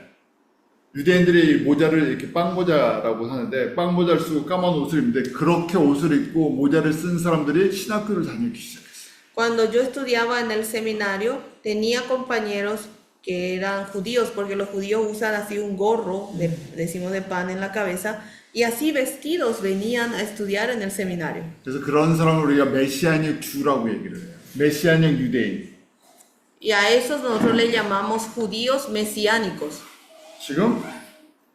유대인들이 모자를 이렇게 빵모자라고 하는데 빵모자를 쓰고 까만 옷을 입는데 그렇게 옷을 입고 모자를 쓴 사람들이 신학교를 다니기 시작했어요. Cuando yo estudiaba en el seminario, tenía compañeros que eran judíos, porque los judíos usan así un gorro, decimos de pan en la cabeza, y así vestidos venían a estudiar en el seminario. 그래서 그런 사람을 우리가 메시아적 주라고 얘기를 해요. 메시아적 유대인. Y a esos nosotros le llamamos judíos mesiánicos. 지금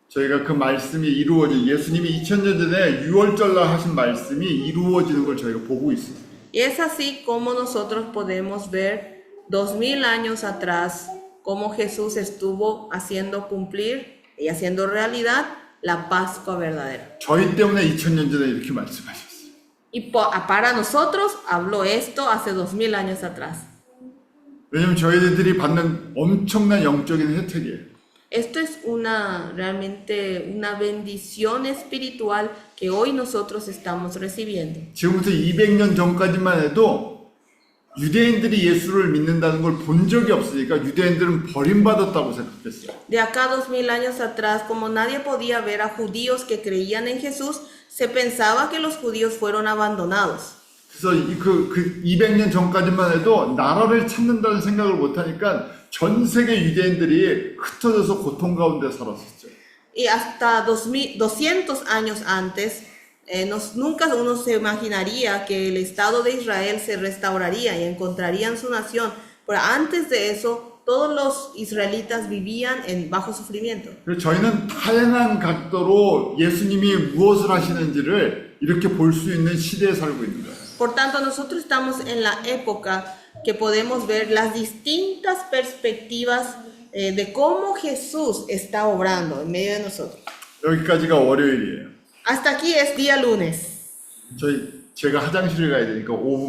저희가 그 말씀이 이루어진 예수님이 2000년 전에 6월절 날 하신 말씀이 이루어지는 걸 저희가 보고 있어요. Y es así como nosotros podemos ver 2000 años atrás cómo Jesús estuvo haciendo cumplir y haciendo realidad la Pascua verdadera. 저희 때문에 2000년 전에 이렇게 말씀하셨어요. Y para nosotros habló esto hace 2000 años atrás. 왜냐면 저희들이 받는 엄청난 영적인 혜택이에요. Esto es realmente una bendición espiritual que hoy nosotros estamos recibiendo. 지금부터 200년 전까지만 해도 유대인들이 예수를 믿는다는 걸 본 적이 없으니까 유대인들은 버림받았다고 생각했어요. De acá 2000 años atrás, como nadie podía ver a judíos que creían en Jesús, se pensaba que los judíos fueron abandonados. 그래서 그 200년 전까지만 해도 나라를 찾는다는 생각을 못하니까 전 세계 유대인들이 흩어져서 고통 가운데 살았었죠. Y hasta 200 años antes, nunca uno se imaginaría que el Estado de Israel se restauraría y encontrarían su nación. Pero antes de eso, todos los israelitas vivían bajo sufrimiento. 그래서 저희는 다양한 각도로 예수님이 무엇을 하시는지를 이렇게 볼 수 있는 시대에 살고 있는 거예요. Por tanto, nosotros estamos en la época que podemos ver las distintas perspectivas de cómo Jesús está obrando en medio de nosotros. 여기까지가 월요일이에요. Hasta aquí es día lunes. 제가 화장실을 가야 되니까 5분